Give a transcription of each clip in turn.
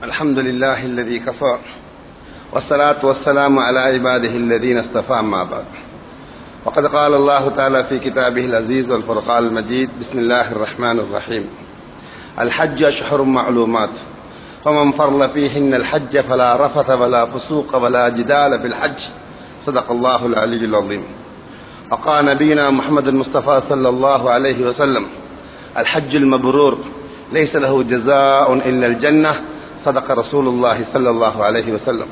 الحمد لله الذي كفى والصلاة والسلام على عباده الذين اصطفى أما بعد وقد قال الله تعالى في كتابه العزيز والفرقان المجيد بسم الله الرحمن الرحيم الحج أشهر معلومات فمن فرض فيهن الحج فلا رفث ولا فسوق ولا جدال في الحج صدق الله العلي العظيم وقال نبينا محمد المصطفى صلى الله عليه وسلم الحج المبرور ليس له جزاء إلا الجنة صدق رسول الله صلى الله عليه وسلم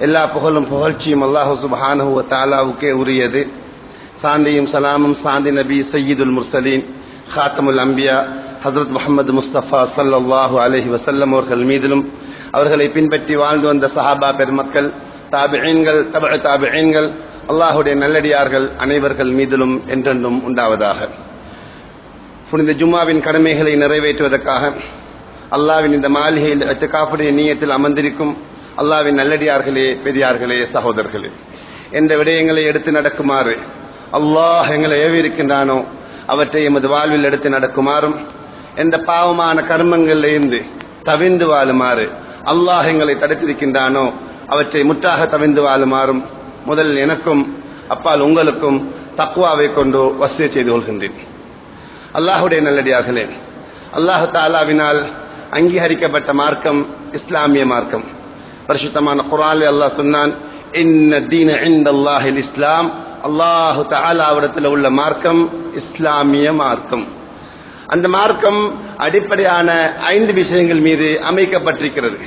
எல்லா புகழும் புகழ்ச்சியும் அல்லாஹ் சுப்ஹானஹு வ தஆலாவுக்கே உரியது. சாந்தியும் சலாமும் சாந்தி நபி சய்யிதுல் முர்சலீன் ஹாத்தமுல் அம்பியா ஹஜ்ரத் முஹம்மது முஸ்தபா ஸல்லல்லாஹு அலைஹி வஸல்லம் அவர்கள் மீதிலும் அவர்களை பின்பற்றி வாழ்ந்து வந்த சஹாபா பெருமக்கள் தாபிஈன்கள் தபஅ தாபிஈன்கள் அல்லாஹ்வுடைய நல்லடியார்கள் அனைவர்கள் மீதிலும் என்றென்றும் உண்டாவதாக. புனித ஜும்மாவின் கடமைகளை நிறைவேற்றுவதற்காக அல்லாஹ்வின் இந்த மாளிகையில் இத்காஃபுடைய நியத்தில் அமர்ந்திருக்கும் அல்லாஹ்வின் நல்லடியார்களே, பெரியார்களே, சகோதரர்களே, எந்த விடயங்களை எடுத்து நடக்குமாறு அல்லாஹ் எங்களை ஏவிருக்கின்றானோ அவற்றை எமது வாழ்வில் எடுத்து நடக்குமாறும், எந்த பாவமான கர்மங்களிலிருந்து தவிர்ந்து வாழுமாறு அல்லாஹ் எங்களை தடுத்திருக்கின்றானோ அவற்றை முற்றாக தவிர்ந்து வாழுமாறும் முதல் எனக்கும் அப்பால் உங்களுக்கும் தக்வாவை கொண்டு வசிய செய்து கொள்கின்றேன். அல்லாஹுடைய நல்லடியார்களே, அல்லாஹு தஆலாவினால் அங்கீகரிக்கப்பட்ட மார்க்கம் இஸ்லாமிய மார்க்கம். பரிசுத்தமான குர்ஆனில் அல்லாஹ் சொன்னான், இன்ன தீன இன்தல்லாஹில் இஸ்லாம். அல்லாஹு தஆலாவிடத்தில் உள்ள மார்க்கம் இஸ்லாமிய மார்க்கம். அந்த மார்க்கம் அடிப்படையான 5 விஷயங்கள் மீது அமைக்கப்பட்டிருக்கிறது.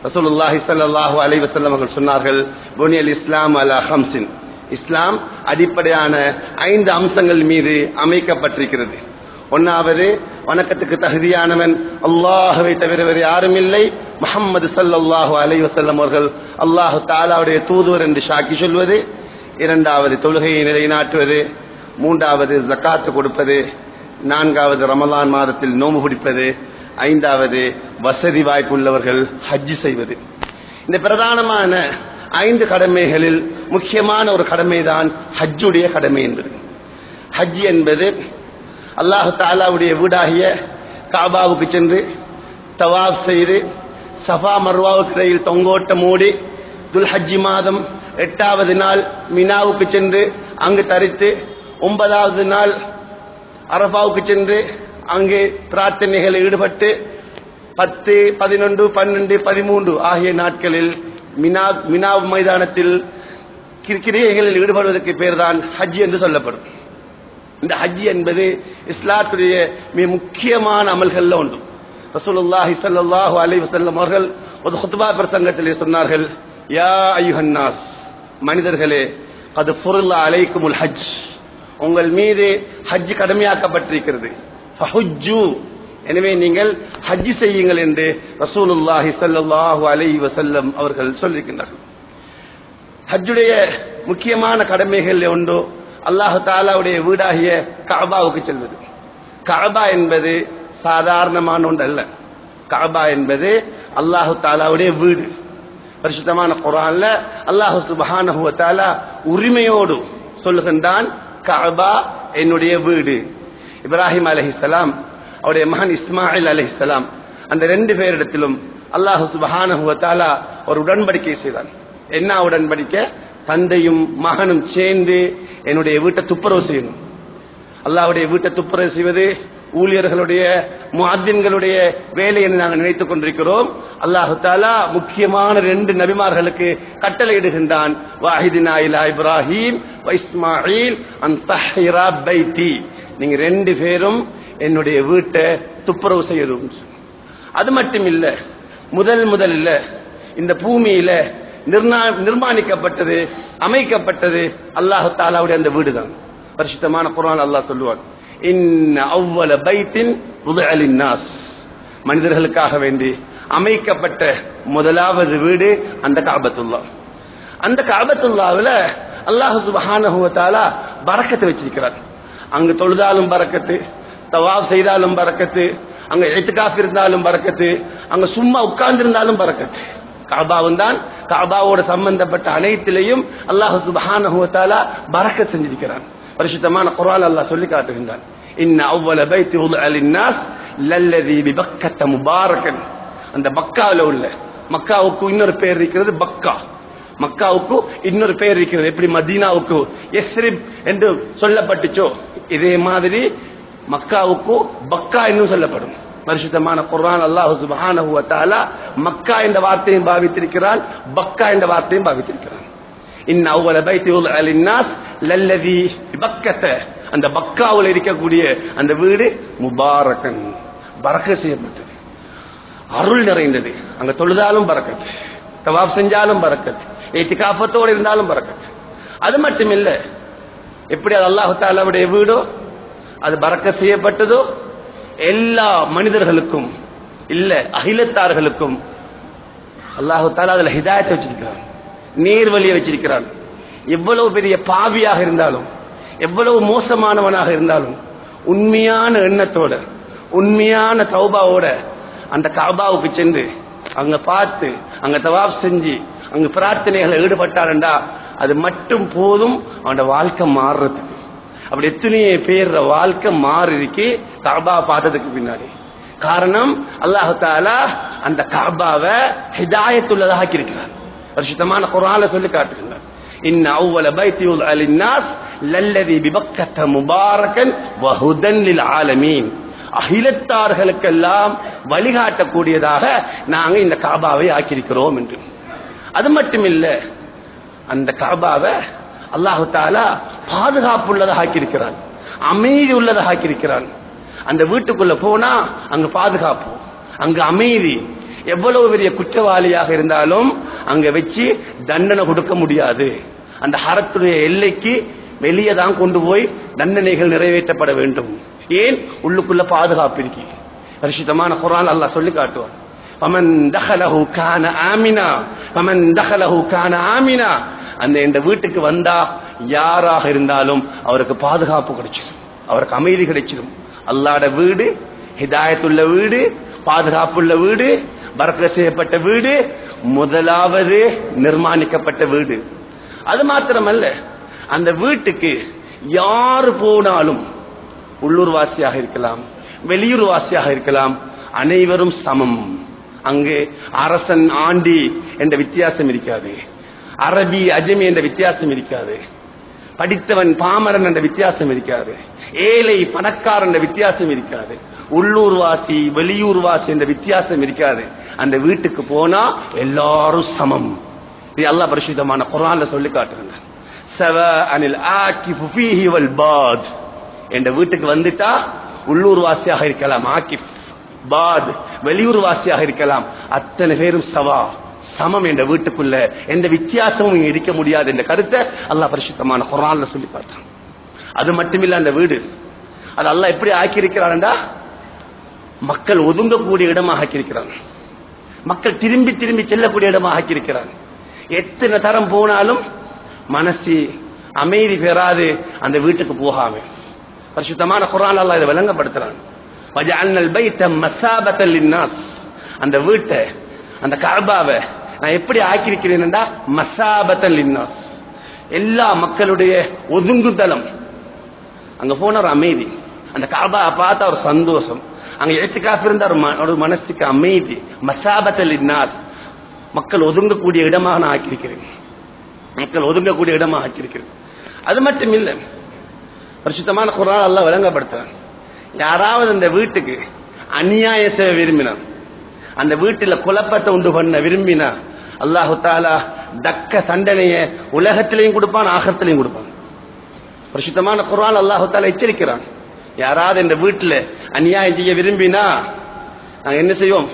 ரசூலுல்லாஹி ஸல்லல்லாஹு அலைஹி வஸல்லம் அவர்கள் சொன்னார்கள், புனியல் இஸ்லாம் அலா ஹம்ஸின். இஸ்லாம் அடிப்படையான 5 அம்சங்கள் மீது அமைக்கப்பட்டிருக்கிறது. ஒன்னாவது, வணக்கத்துக்கு தகுதியானவன் அல்லாஹ்வை தவிர வேறு யாரும் இல்லை, முஹம்மது ஸல்லல்லாஹு அலைஹி வஸல்லம் அவர்கள் அல்லாஹ் தஆலாவுடைய தூதுவர் என்று சாட்சி சொல்வது. இரண்டாவது, தொழுகையை நிலைநாட்டுவது. மூன்றாவது, ஜகாத் கொடுப்பது. நான்காவது, ரமலான் மாதத்தில் நோன்பு பிடிப்பது. ஐந்தாவது, வசதி வாய்ப்புள்ளவர்கள் ஹஜ் செய்வது. இந்த பிரதானமான 5 கடமைகளில் முக்கியமான ஒரு கடமைதான் ஹஜ்ஜுடைய கடமை என்பது. ஹஜ் என்பது அல்லாஹ் தஆலாவுடைய வீடாகிய காபாவுக்கு சென்று தவாப் செய்து சஃபா மர்வாவுக்கு இடையில் தொங்கோட்டம் மூடி துல்ஹஜ் மாதம் 8வது நாள் மினாவுக்கு சென்று அங்கு தரித்து 9வது நாள் அரஃபாவுக்கு சென்று அங்கே பிரார்த்தனைகளில் ஈடுபட்டு 10, 11, 12, 13 ஆகிய நாட்களில் மினா மைதானத்தில் கிரியைகளில் ஈடுபடுவதற்கு பேர்தான் ஹஜ் என்று சொல்லப்படும். இந்த ஹஜ் என்பது இஸ்லாத்துடைய மிக முக்கியமான அமல்கள்ல ஒன்று. ரசூலுல்லாஹி ஸல்லல்லாஹு அலைஹி வஸல்லம் அவர்கள் ஒரு குத்பா பிரசங்கத்திலே சொன்னார்கள், யா அய்யுஹன் நாஸ், மனிதர்களே, கத் ஃபுரில அலைக்குமுல் ஹஜ், உங்கள் மீது ஹஜ் கடமையாக்கப்பட்டிருக்கிறது. ஃபஹுஜ்ஜு, எனவே நீங்கள் ஹஜ் செய்யுங்கள் என்று ரசூலுல்லாஹி ஸல்லல்லாஹு அலைஹி வஸல்லம் அவர்கள் சொல்லியிருக்கிறார்கள். ஹஜ்ஜுடைய முக்கியமான கடமைகள் ஒன்று அல்லாஹ் தஆலாவுடைய வீடாகிய கஅபாவுக்கு செல்வது. கஅபா என்பது சாதாரணமான ஒன்று அல்ல. கஅபா என்பது அல்லாஹ் தஆலாவுடைய வீடு. பரிசுத்தமான குர்ஆன்ல அல்லாஹ் சுப்ஹானஹு வ தஆலா உரிமையோடு சொல்லுகின்றான், கஅபா என்னுடைய வீடு. இப்ராஹிம் அலைஹிஸ்ஸலாம், அவருடைய மகன் இஸ்மாயில் அலைஹிஸ்ஸலாம், அந்த 2 பேரிடத்திலும் அல்லாஹ் சுப்ஹானஹு வ தஆலா ஒரு உடன்படிக்கை செய்தான். என்ன உடன்படிக்கை? தந்தையும் மகனும் சேர்ந்து என்னுடைய வீட்டை துப்புரவு செய்யணும். அல்லாஹ்வுடைய வீட்டை துப்புரவு செய்வது ஊழியர்களுடைய முஅத்தின்களுடைய வேலை என்று நாங்கள் நினைத்துக் கொண்டிருக்கிறோம். அல்லாஹ் தஆலா முக்கியமான 2 நபிமார்களுக்கு கட்டளையிடுகின்றான், வாஹிதினா இலா இப்ராஹிம் வ இஸ்மாயில் அன் தஹ்ரா பைத்தி, நீங்க 2 பேரும் என்னுடைய வீட்டை துப்புரவு செய்யணும். அது மட்டும் இல்ல, முதல்ல இந்த பூமியில நிர்மாணிக்கப்பட்டது, அமைக்கப்பட்டது அல்லாஹ் தஆலாவுடைய அந்த வீடுதான். பரிசுத்தமான குர்ஆன் அல்லாஹ் சொல்லுவான், இன்ன அவ்வல பைத்தின் உதிஅ லின்னாஸ், மனிதர்களுக்காக வேண்டி அமைக்கப்பட்ட முதலாவது வீடு அந்த கஅபத்துல்லாஹ். அந்த கஅபத்துல்லாஹ்ல அல்லாஹ் சுப்ஹானஹு வ தஆலா பரக்கத்தை வச்சிருக்கிறார். அங்கு தொழுதாலும் பரக்கத்து, தவாப் செய்தாலும் பரக்கத்து, அங்க இத்காஃப் இருந்தாலும் பரக்கத்து, அங்க சும்மா உட்கார்ந்திருந்தாலும் பரக்கத்து. கஅபாவும் தான் கஅபாவோட சம்பந்தப்பட்ட அனைத்திலையும் அல்லாஹ் சுப்ஹானஹு வ தஆலா பரக்கத் செஞ்சிருக்கிறான். பரிசுத்தமான குர்ஆன் அல்லாஹ் சொல்லி காட்டுகின்றான், இன்ன அவ்வல பைத்தி உதிஅ லின்னாஸ் லல்லதி பிபக்கத முபாரக்கன். அந்த பக்காவில் உள்ள, மக்காவுக்கு இன்னொரு பேர் இருக்கிறது பக்கா, மக்காவுக்கு இன்னொரு பேர் இருக்கிறது. எப்படி மதீனாவுக்கு யஸ்ரிப் என்று சொல்லப்பட்டுச்சோ இதே மாதிரி மக்காவுக்கு பக்கா என்று சொல்லப்படும். பரிசுத்தமான குர்ஆன் அல்லாஹ் சுப்ஹானஹு வ தஆலா மக்கா என்ற வார்த்தையும் பாவித்திருக்கிறான், பக்கா என்ற வார்த்தையும் பாவித்திருக்கிறான். இன்ன அவ்வல பைத்தி உதிஅ லின்னாஸ் லல்லதி பிபக்கத, அந்த பக்காவில் இருக்கக்கூடிய அந்த வீடு முபாரக்கன், பரக்கத் செய்யப்பட்டது, அருள் நிறைந்தது. அங்க தொழுதாலும் பரக்கத், தவாப் செஞ்சாலும் பரக்கத், இத்திகாஃபத்தோடு இருந்தாலும் பரக்கத். அது மட்டும் இல்ல, எப்படி அது அல்லாஹ் தஆலாவுடைய வீடோ அது பரக்கத் செய்யப்பட்டதோ எல்லா மனிதர்களுக்கும் இல்ல அகிலத்தார்களுக்கும் அல்லாஹ் தஆலா அதுல ஹிதாயத்தை வச்சிருக்கிறான், நேர்வழியை வச்சிருக்கிறான். எவ்வளவு பெரிய பாவியாக இருந்தாலும், எவ்வளவு மோசமானவனாக இருந்தாலும், உண்மையான எண்ணத்தோட உண்மையான தௌபாவோட அந்த கஅபாவுக்கு சென்று அங்க பார்த்து அங்க தவாப் செஞ்சு அங்க பிரார்த்தனைகளை ஈடுபட்டாரண்டா அது மட்டும் போதும் அவனோட வாழ்க்கை மாறுறதுக்கு. அப்படி எத்தனையே பேர் வாழ்க்கை மாறி இருக்கு கஅபா பார்த்ததுக்கு பின்னாடி. காரணம் அல்லாஹ் தஆலா அந்த கஅபாவை ஹிதாயத்துள்ளதாக ஆக்கியிருக்கிறார். பரிசுத்தமான குர்ஆன்ல சொல்லி காட்டுகிறார், இன்ன அவ்வல பைத்தி உதிஅ லின்னாஸ் லல்லதி பிபக்கத முபாரக்கன் வ ஹுதன் லில் ஆலமீன். அகிலத்தார்களுக்கெல்லாம் வழிகாட்டக்கூடியதாக நாங்கள் இந்த கஅபாவை ஆக்கியிருக்கிறோம் என்று. அது மட்டுமில்ல, அந்த கஅபாவை அல்லாஹ் தஆலா பாதுகாப்புள்ளதாக ஆக்கியிருக்கிறான், அமைதி உள்ளதாக ஆக்கியிருக்கிறான். அந்த வீட்டுக்குள்ள போனா அங்க பாதுகாப்பு, அங்க அமைதி. எவ்வளவு பெரிய குற்றவாளியாக இருந்தாலும் அங்க வச்சு தண்டனை கொடுக்க முடியாது. அந்த ஹரத்துடைய எல்லைக்கு வெளியே தான் கொண்டு போய் தண்டனைகள் நிறைவேற்றப்பட வேண்டும். ஏன்? உள்ளுக்குள்ள பாதுகாப்பு இருக்கு. பரிசுத்தமான குர்ஆன் அல்லாஹ் சொல்லி காட்டுவான், ஃபமன் தஹலஹு கான ஆமினா, ஃபமன் தஹலஹு கான ஆமினா. அந்த வீட்டுக்கு வந்தா யாராக இருந்தாலும் அவருக்கு பாதுகாப்பு கிடைச்சிடும், அவருக்கு அமைதி கிடைச்சிடும். அல்லாஹ்ட வீடு ஹிதாயத்துள்ள வீடு, பாதுகாப்புள்ள வீடு, பரக்கத் செய்யப்பட்ட வீடு, முதலாவது நிர்மாணிக்கப்பட்ட வீடு. அது மாத்திரமல்ல, அந்த வீட்டுக்கு யாரு போனாலும், உள்ளூர் வாசியாக இருக்கலாம், வெளியூர் வாசியாக இருக்கலாம், அனைவரும் சமம். அங்கு அரசன் ஆண்டி என்ற வித்தியாசம் இருக்காது, அரபி அஜமி என்ற வித்தியாசம் இருக்காது, படித்தவன் பாமரன் என்ற வித்தியாசம் இருக்காது, ஏழை பணக்காரன் என்ற வித்தியாசம் இருக்காது, உள்ளூர் வாசி வெளியூர் வாசி என்ற வித்தியாசம் இருக்காது. அந்த வீட்டுக்கு போனா எல்லாரும் சமம். இது அல்லாஹ் பரிசுத்தமான குர்ஆன்ல சொல்லி காட்டுறாங்க, சவஅனில் ஆகிஃபு ஃபீஹி வல் பாத். என்ற வீட்டுக்கு வந்துட்டா உள்ளூர் வாசியாக இருக்கலாம் ஆகிஃப், பாத் வெளியூர் வாசியாக இருக்கலாம், அத்தனை பேரும் சமம். என்ற வீட்டுக்குள்ள எந்த வித்தியாசமும் இருக்க முடியாது என்ற கருத்தை அல்லாஹ் பரிசுத்தமான குர்ஆன்ல சொல்லி பார்த்தான். அது மட்டுமில்ல, அந்த வீடு அது அல்லாஹ் எப்படி ஆக்கியிருக்கிறான்டா, மக்கள் ஒதுங்கக்கூடிய இடமாக ஆக்கியிருக்கிறான், மக்கள் திரும்பி திரும்பி செல்லக்கூடிய இடமாக ஆக்கியிருக்கிறான். எத்தனை தரம் போனாலும் மனசு அமைதி பெறாது அந்த வீட்டுக்கு போகாம. பரிசுத்தமான குர்ஆன் அல்லாஹ் இதை விளங்கப்படுத்துறான், வஜஅல்னல் பைத மஸாபத்தல் லின்னாஸ். அந்த வீட்டை, அந்த கஅபாவை நான் எப்படி ஆக்கியிருக்கிறேன்டா, மஸாபத்தல் லின்னாஸ், எல்லா மக்களுடைய ஒதுங்குதலம். அங்க போன ஒரு அமைதி, அந்த கஅபா பார்த்தா ஒரு சந்தோஷம், அங்க இத்திகாஃப் இருந்த ஒரு மனசுக்கு அமைதி. மஸாபத்தல் லின்னாஸ், மக்கள் ஒதுங்கக்கூடிய இடமாக நான் ஆக்கியிருக்கிறேன், மக்கள் ஒதுங்கக்கூடிய இடமாக ஆக்கியிருக்கிறேன். அது மட்டும் இல்லை, பரிசுத்தமான குர்ஆன் அல்லாஹ் விளங்கப்படுத்துறான், யாராவது அந்த வீட்டுக்கு அநியாயம் செய்ய விரும்பினா, அந்த வீட்டில் குழப்பத்தை உண்டு பண்ண விரும்பினா, அல்லாஹு தஆலா தக்க தண்டனையை உலகத்திலையும் கொடுப்பான், ஆகிரத்திலையும் கொடுப்பான். பரிசுத்தமான குர்ஆன் அல்லாஹு தஆலா எச்சரிக்கிறான், யாராவது இந்த வீட்டில் அநியாயம் செய்ய விரும்பினா நாங்க என்ன செய்வோம்,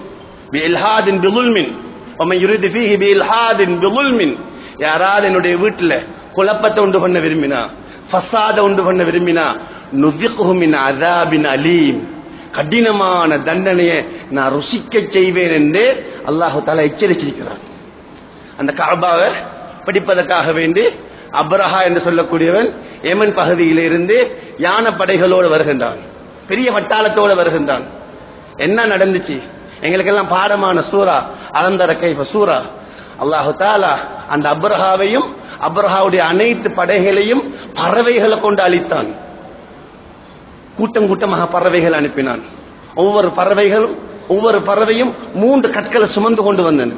பிஇல்ஹாதின் பிظுல்மின் வமன் யுரிது ஃபீஹி பிஇல்ஹாதின் பிظுல்மின். யாராவது என்னுடைய வீட்டில் குழப்பத்தை உண்டு பண்ண விரும்பினா, ஃபஸாத உண்டு பண்ண விரும்பினா, நுஸிக்ஹு மின் அஸாபின் அலீம், கடினமான தண்டனையை நான் ருசிக்க செய்வேன் என்று அல்லாஹு தஆலா எச்சரிச்சிருக்கிறார். அந்த கஅபாவை பிடிப்பதற்காக வேண்டி அப்ரஹா என்று சொல்லக்கூடியவன் யமன் பகுதியிலிருந்து யானை படைகளோடு வருகின்றான், பெரிய வட்டாளத்தோடு வருகின்றான். என்ன நடந்துச்சு எங்களுக்கெல்லாம் பாடமான சூரா அலந்தர கைஃப சூரா. அல்லாஹு தஆலா அந்த அப்ரஹாவையும் அப்ரஹாவுடைய அனைத்து படைகளையும் பறவைகளை கொண்டு அழித்தான். கூட்டம் கூட்டமாக பறவைகள் அனுப்பினான். ஒவ்வொரு பறவையும் 3 கற்களை சுமந்து கொண்டு வந்தன.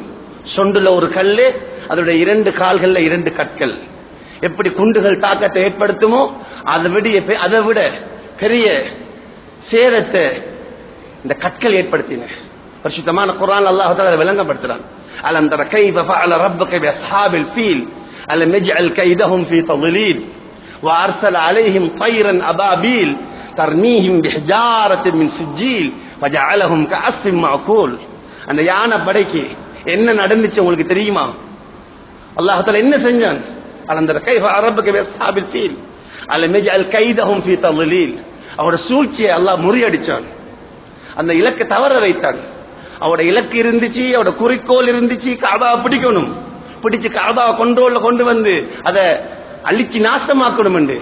சொண்டுல ஒரு கல்லு, அதனுடைய 2 கால்கள்ல 2 கற்கள். எப்படி குண்டுகள் தாக்கத்தை ஏற்படுத்துமோ அதை விட பெரிய சேதத்தை இந்த கற்கள் ஏற்படுத்தின. பரிசுத்தமான குர்ஆன் அல்லாஹ் தஆலா விளங்கப்படுத்துறான். அலம் தர கைஃப ஃபஅல ரப்புக பி அஸ்ஹாபில் ஃபீல் அலம் யஜ்அல் கைதஹும் ஃபீ தضلீல் வ அர்ஸல அலைஹிம் தைரன் அபாபீல் தர்மீஹிம் பிஹிஜாரத்தின் மின் சிஜ்ஜீல் வஜஅலஹும் கஅஸ்ஃபின் மஅகூல். அந்த யானை படைக்கு என்ன நடந்துச்சு உங்களுக்கு தெரியுமா? அல்லாஹ் தஆலா என்ன செஞ்சான்? அலம் தர கைஃப ஃபஅல ரப்புக பி அஸ்ஹாபில் ஃபீல் அலம் யஜ்அல் கைதஹும் ஃபீ தضلீல். அவருடைய சூழ்ச்சியை அல்லாஹ் முறியடிச்சான். அந்த இலக்கை தவற வைத்தான். அவட இலக்கு இருந்துச்சு, அவட குறிக்கோள் இருந்துச்சு, காபா பிடிக்கணும், பிடிச்சு காபா கொண்டோல்ல கொண்டு வந்து அதை அழிச்சு நாசமாக்கணும் என்று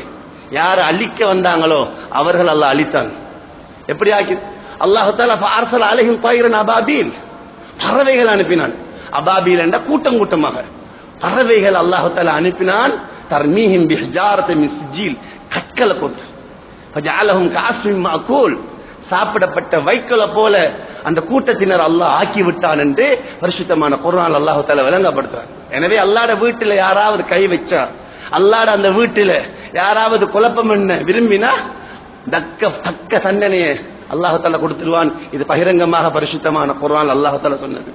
யார் அழிக்க வந்தாங்களோ அவர்கள் அல்லாஹ் அழித்தான். எப்படி ஆக்கி? அல்லாஹ் தஆலா ஃபஅர்ஸல அலைஹிம் தைரன் அபாபீல், பறவைகள் அனுப்பினான். அபாபீல் என்ற கூட்டம் கூட்டமாக பறவைகள் அல்லாஹ் தஆலா அனுப்பினான். தர்மீஹிம் பிஹிஜாரத்தின் மின் சிஜ்ஜீல், கற்களை கொண்டு ஃபஜஅலஹும் கஅஸ்ஃபின் மஅகூல், சாப்பிடப்பட்ட வைக்கோலை போல அந்த கூட்டத்தினர் அல்லாஹ் ஆக்கி விட்டான் என்று பரிசுத்தமான குர்ஆன் அல்லாஹ் தஆலா விளங்கப்படுத்துறான். எனவே அல்லாஹ்ட வீட்டில யாராவது கை வச்சா, அல்லாஹ்ட அந்த வீட்டில யாராவது குழப்பம் என்ன விரும்பினா தக்க தண்டனையை அல்லாஹ் தஆலா கொடுத்துருவான். இது பகிரங்கமாக பரிசுத்தமான குர்ஆன் அல்லாஹ் தஆலா சொன்னது.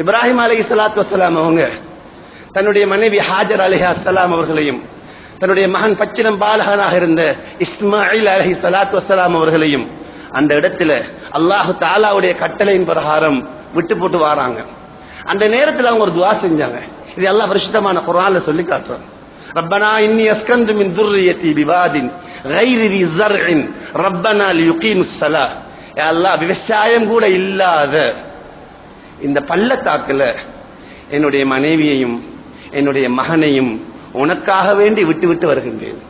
இப்ராஹிம் அலைஹிஸ்ஸலாத்து வஸ்ஸலாம் அவங்க தன்னுடைய மனைவி ஹாஜர் அலைஹிஸ்ஸலாம் அவர்களையும் தன்னுடைய மகன் பச்சிலம் பாலகனாக இருந்த இஸ்மாயில் அலைஹிஸ்ஸலாத்து வஸ்ஸலாம் அவர்களையும் அந்த இடத்துல அல்லாஹ் தஆலாவுடைய கட்டளையின் பிரகாரம் விட்டு போட்டு வராங்க. அந்த நேரத்தில் அவங்க ஒரு துஆ செஞ்சாங்க. இது அல்லாஹ் பரிசுத்தமான குர்ஆன்ல சொல்லி காட்டுறான். ரப்பனா இன்னி அஸ்கந்து மின் ذُرِّيَّتِي بِوَادٍ غَيْرِ ذِي زَرْعٍ رَبَّنَا لِيُقِيمُوا الصَّلَاةَ. யா அல்லாஹ், விவசாயம் கூட இல்லாத இந்த பள்ளத்தாக்குல என்னுடைய மனைவியையும் என்னுடைய மகனையும் உனக்காக வேண்டி விட்டு விட்டு வருகின்றேன்.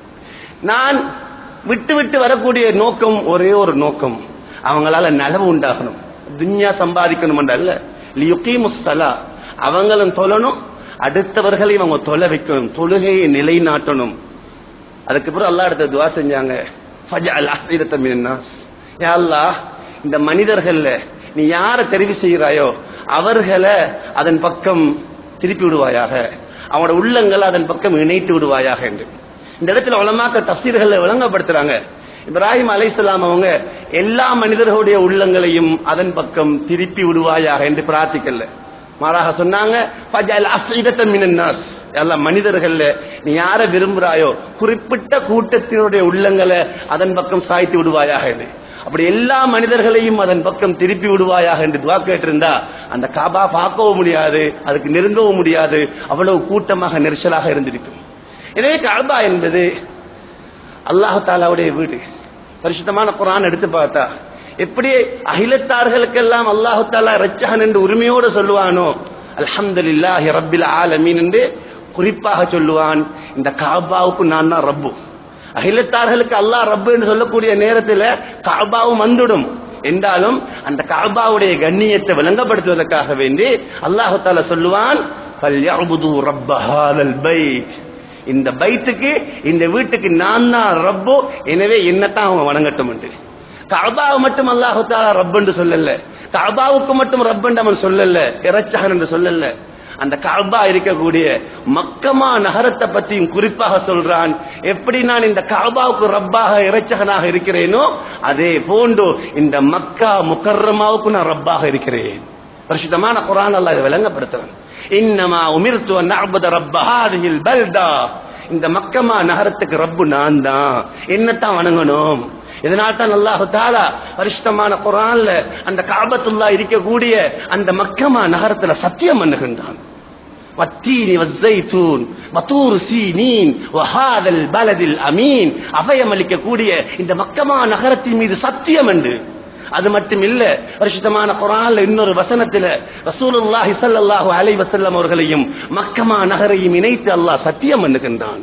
நான் விட்டு விட்டு வரக்கூடிய நோக்கம் ஒரே ஒரு நோக்கம், அவங்களால நலவு உண்டாகணும், துன்யா சம்பாதிக்கணும் அல்ல. லியுகீமுஸ் ஸலா, அவங்களும் தொழணும், அடுத்தவர்களையும் அவங்க தொழ வைக்கணும், தொழுகையை நிலைநாட்டணும். அதுக்கு பிறகு அல்லாஹ் அடுத்த துஆ செஞ்சாங்க. ஃபஜஅல் அஃபீதத்தன் மினன் நாஸ், யா அல்லாஹ், இந்த மனிதர்கள்ல நீ யாரை தெரிவு செய்கிறாயோ அவர்களை அதன் பக்கம் திருப்பி விடுவாயாக, அவனோட உள்ளங்களை அதன் பக்கம் இணைத்து விடுவாயாக என்று. இந்த இடத்துல உலமாக்கள் தஃசீர்கள் விளங்கப்படுத்துறாங்க. இப்ராஹிம் அலைஹிஸ்ஸலாம் அவங்க எல்லா மனிதர்களுடைய உள்ளங்களையும் அதன் பக்கம் திருப்பி விடுவாயாக என்று பிரார்த்திக்கல, மாறாக சொன்னாங்க ஃபஜஅல் அஃபீதத்தன் மினன் நாஸ், எல்லா மனிதர்கள்ல நீ யாரை விரும்புறாயோ குறிப்பிட்ட கூட்டத்தினுடைய உள்ளங்களை அதன் பக்கம் சாய்த்து விடுவாயாக என்று. அப்படி எல்லா மனிதர்களையும் அதன் பக்கம் திருப்பி விடுவாயாக என்று துஆ கேட்டிருந்தா அந்த காபா பார்க்கவும் முடியாது, அதுக்கு நெருங்கவும் முடியாது, அவ்வளவு கூட்டமாக நெரிசலாக இருந்திருக்கும். எனவே காபா என்பது அல்லாஹ் தஆலாவுடைய வீடு. பரிசுத்தமான குர்ஆன் எடுத்து பார்த்தா எப்படி அகிலத்தார்களுக்கெல்லாம் அல்லாஹ் தஆலா ரச்சஹன் என்று உரிமையோடு சொல்லுவானோ, அல்ஹம்துலில்லாஹி ரப்பில் ஆலமீன் என்று குறிப்பாக சொல்லுவான். இந்த காபாவுக்கு நான் தான் ரப்பு. அகிலத்தார்களுக்கு அல்லாஹ் ரப்பு என்று சொல்லக்கூடிய நேரத்தில் காபாவும் வந்துடும் என்றாலும் அந்த காபாவுடைய கண்ணியத்தை விளங்கப்படுத்துவதற்காக வேண்டி அல்லாஹ் தஆலா சொல்லுவான், ஃபல்யஅபுது ரப்ப ஹாதல் பைத், இந்த பைத்துக்கு இந்த வீட்டுக்கு நான் தான் ரப்பு, எனவே என்னத்தான் அவங்க வணங்கட்டும் என்று. காபாவை மட்டும் அல்லாஹ் தஆலா ரப் என்று சொல்லல, காபாவுக்கு மட்டும் ரப் என்று அவன் சொல்லல, இரட்சகன் என்று சொல்லல. அந்த காபா இருக்கக்கூடிய மக்கமா நகரத்தை பற்றியும் குறிப்பாக சொல்றான். எப்படி நான் இந்த காபாவுக்கு ரப்பாக இரட்சகனாக இருக்கிறேனோ அதே போன்று இந்த மக்கா முக்கர்ரமாவுக்கு நான் ரப்பாக இருக்கிறேன். பரிசுத்தமான குர்ஆன் அல்லாஹ் இதை விளங்கப்படுத்துறான். இன்னமா உமிர்து அன் அஅபுத ரப்ப ஹாதிஹில் பல்தா, இந்த மக்கமா நகரத்துக்கு ரப்பு நான் தான், என்னத்தான் வணங்கணும். இதனால் தான் அல்லாஹ் தஆலா பரிசுத்தமான குர்ஆன்ல அந்த காபத்துல்லாஹ் இருக்கக்கூடிய அந்த மக்கமா நகரத்துல சத்தியம் பண்ணுகின்றான். வத்தீனி வஸ்ஸைத்தூன் வதூர் சீனீன் வஹாதல் பலதில் அமீன், அபயமளிக்க கூடிய இந்த மக்கமா நகரத்தின் மீது சத்தியம் என்று. அது மட்டும் இல்ல, பரிசுத்தமான குர்ஆன்ல இன்னொரு வசனத்துல ரசூலுல்லாஹி ஸல்லல்லாஹு அலைஹி வஸல்லம் அவர்களையும் மக்கமா நகரையும் இணைத்து அல்லாஹ் சத்தியம் பண்ணுகின்றான்.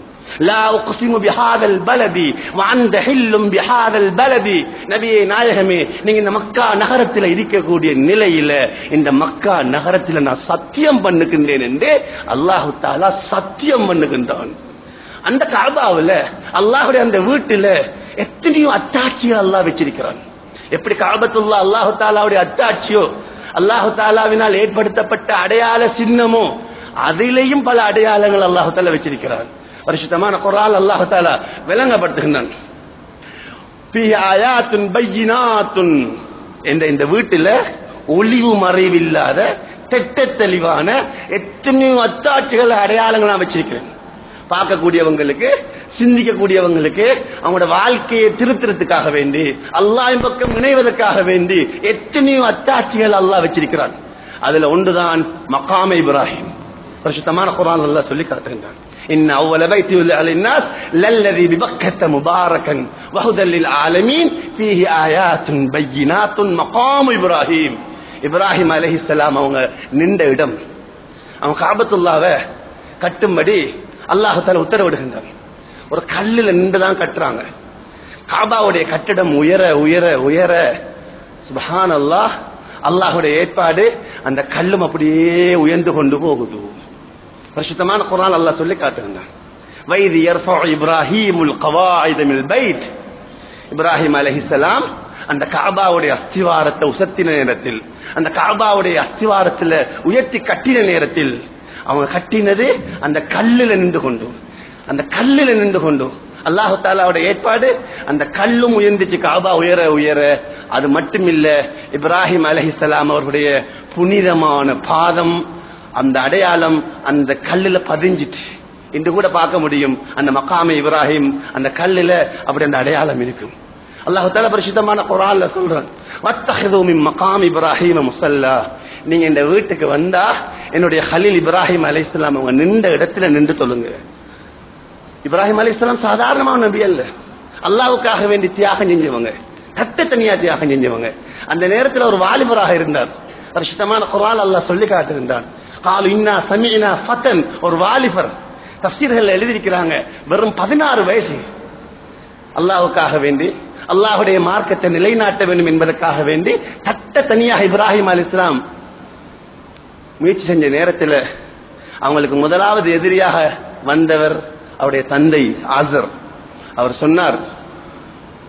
லா உக்ஸிமு பிஹாதல் பலதி வ அன்த ஹில்லும் பிஹாதல் பலதி, நபியே நாயகமே, நீங்க இந்த மக்கா நகரத்தில் இருக்கக்கூடிய நிலையில இந்த மக்கா நகரத்தில் நான் சத்தியம் பண்ணுகின்றேன் என்று அல்லாஹ் தஆலா சத்தியம் பண்ணுகின்றான். அந்த கஅபாவுல அல்லாஹ்வுடைய அந்த வீட்டுல எத்தனையோ அத்தாட்சிகள் அல்லாஹ் வச்சிருக்கிறான். எப்படி கஅபத்துல்லாஹ் அல்லாஹ் தஆலாவுடைய அத்தாட்சியோ, அல்லாஹ் தஆலாவினால் ஏற்படுத்தப்பட்ட அடையாள சின்னமோ, அதிலேயும் பல அடையாளங்கள் அல்லாஹ் தஆலா வச்சிருக்கிறான். பரிசுத்தமான குர்ஆன் அல்லாஹ் தஆலா விளங்கப்படுத்துகிறான். ஃபீ ஆயாத்துன் பையினாத்துன், இந்த வீட்டுல ஒளிவு மறைவில்லாத தெட்ட தெளிவான எத்தனையோ அத்தாட்சிகள் அடையாளங்கள் நான் வச்சிருக்கிறேன். பார்க்கக்கூடியவங்களுக்கு, சிந்திக்கக்கூடியவங்களுக்கு, அவங்களோட வாழ்க்கையை திருத்துறதுக்காக வேண்டி, அல்லாஹ்வின் பக்கம் இணைவதற்காக வேண்டி எத்தனையோ அத்தாட்சிகள் அல்லாஹ் வச்சிருக்கிறான். அதுல ஒன்றுதான் மகாம இப்ராஹிம். பரிசுத்தமான குர்ஆன் அல்லாஹ் சொல்லி காட்டுகிறான். إن أول بيت وضع للناس للذي ببكة مباركا وهدى للعالمين فيه آيات بينات مقام إبراهيم. இப்ராஹிம் அலைஹிஸ்ஸலாம் அவங்க நின்ற இடம், அவங்க கஅபத்துல்லாஹ்வை கட்டும்படி அல்லாஹ் தஆலா உத்தரவிடுகின்றார். ஒரு கல்லுல நின்றுதான் கட்டுறாங்க. காபாவுடைய கட்டிடம் உயர உயர உயர சுப்ஹானல்லாஹ், அல்லாஹ்வுடைய ஏற்பாடு, அந்த கல்லும் அப்படியே உயர்ந்து கொண்டு போகுது. பரிசுத்தமான குர்ஆன் அல்லாஹ் சொல்லி காட்டுகிறான். வைதி யர்ஃபஉ இப்ராஹீமுல் கவாயித மினல் பைத். இப்ராஹிம் அலைஹிஸ்ஸலாம் அந்த கஅபாவுடைய அஸ்திவாரத்தை உசத்தின நேரத்தில், அந்த கஅபாவுடைய அஸ்திவாரத்துல உயர்த்தி கட்டின நேரத்தில், அவங்க கட்டினது அந்த கல்லுல நின்று கொண்டு, அந்த கல்லுல நின்று கொண்டு. அல்லாஹ் தஆலாவுடைய ஏற்பாடு, அந்த கல்லும் உயர்ந்துச்சு, கஅபா உயர உயர. அது மட்டுமில்ல, இப்ராஹிம் அலைஹிஸ்ஸலாம் அவருடைய புனிதமான பாதம், அந்த அடையாளம் அந்த கல்லுல பதிஞ்சிட்டு. இன்று கூட பார்க்க முடியும் அந்த மகாமே இப்ராஹிம், அந்த கல்லுல அப்படி அந்த அடையாளம் இருக்கும். அல்லாஹ் தஆலா பரிசுத்தமான குர்ஆன்ல சொல்றான், வத்தஹது மின் மகாம் இப்ராஹிம் முஸல்லா. நீங்க இந்த வீட்டுக்கு வந்தா என்னுடைய கலீல் இப்ராஹிம் அலைஹிஸ்ஸலாம் அவங்க நின்ற இடத்துல நின்று தொழுங்க. இப்ராஹிம் அலைஹிஸ்ஸலாம் சாதாரணமான நபி அல்ல, அல்லாஹ்வுக்காக வேண்டி தியாகம் செஞ்சவங்க, தனியா தியாகம் செஞ்சவங்க. அந்த நேரத்தில் ஒரு வாலிபராக இருந்தார். பரிசுத்தமான குர்ஆன் அல்லாஹ் சொல்லி காட்டுகின்றான். காலு இன்னா சமிஅனா ஃபதன், ஒரு வாலிபர். தஃப்சீர்கள் எழுதியிருக்கிறாங்க வெறும் 16 வயசு. அல்லாஹ்வுக்காக வேண்டி, அல்லாஹ்வுடைய மார்க்கத்தை நிலைநாட்ட வேண்டும் என்பதற்காக வேண்டி தனியாக இப்ராஹிம் அலைஹிஸ்ஸலாம் முயற்சி செஞ்ச நேரத்தில் அவங்களுக்கு முதலாவது எதிரியாக வந்தவர் அவருடைய தந்தை ஆசர். அவர் சொன்னார்,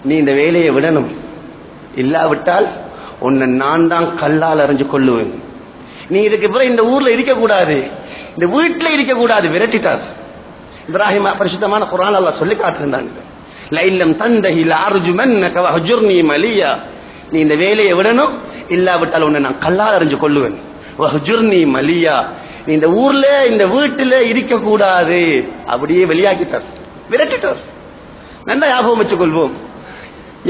நீ இந்த வேலையை விடணும், இல்லாவிட்டால் உன்னை நான் தான் கல்லால் அறிஞ்சு கொள்ளுவேன். நீ இதுக்கு பிறகு இந்த ஊர்ல இருக்கக்கூடாது, இந்த வீட்டில் இருக்கக்கூடாது, விரட்டிட்டார். இப்ராஹிம் பரிசுத்தமான குர்ஆன் அல்லாஹ் சொல்லி காட்டுகிறான், லைல்லம் தந்தஹி லஅர்ஜுமன்னக வஹஜுர்னி மலியா. நீ இந்த வேலையை விடணும், இல்லாவிட்டால் உன்னை நான் கல்லால் அறிஞ்சு கொள்ளுவேன். வஹஜுர்னி மலியா, நீ இந்த ஊர்ல இந்த வீட்டில் இருக்கக்கூடாது. அப்படியே வெளியாக்கிட்டார், விரட்டிட்டார். நல்லா ஞாபகம் வச்சுக் கொள்வோம்.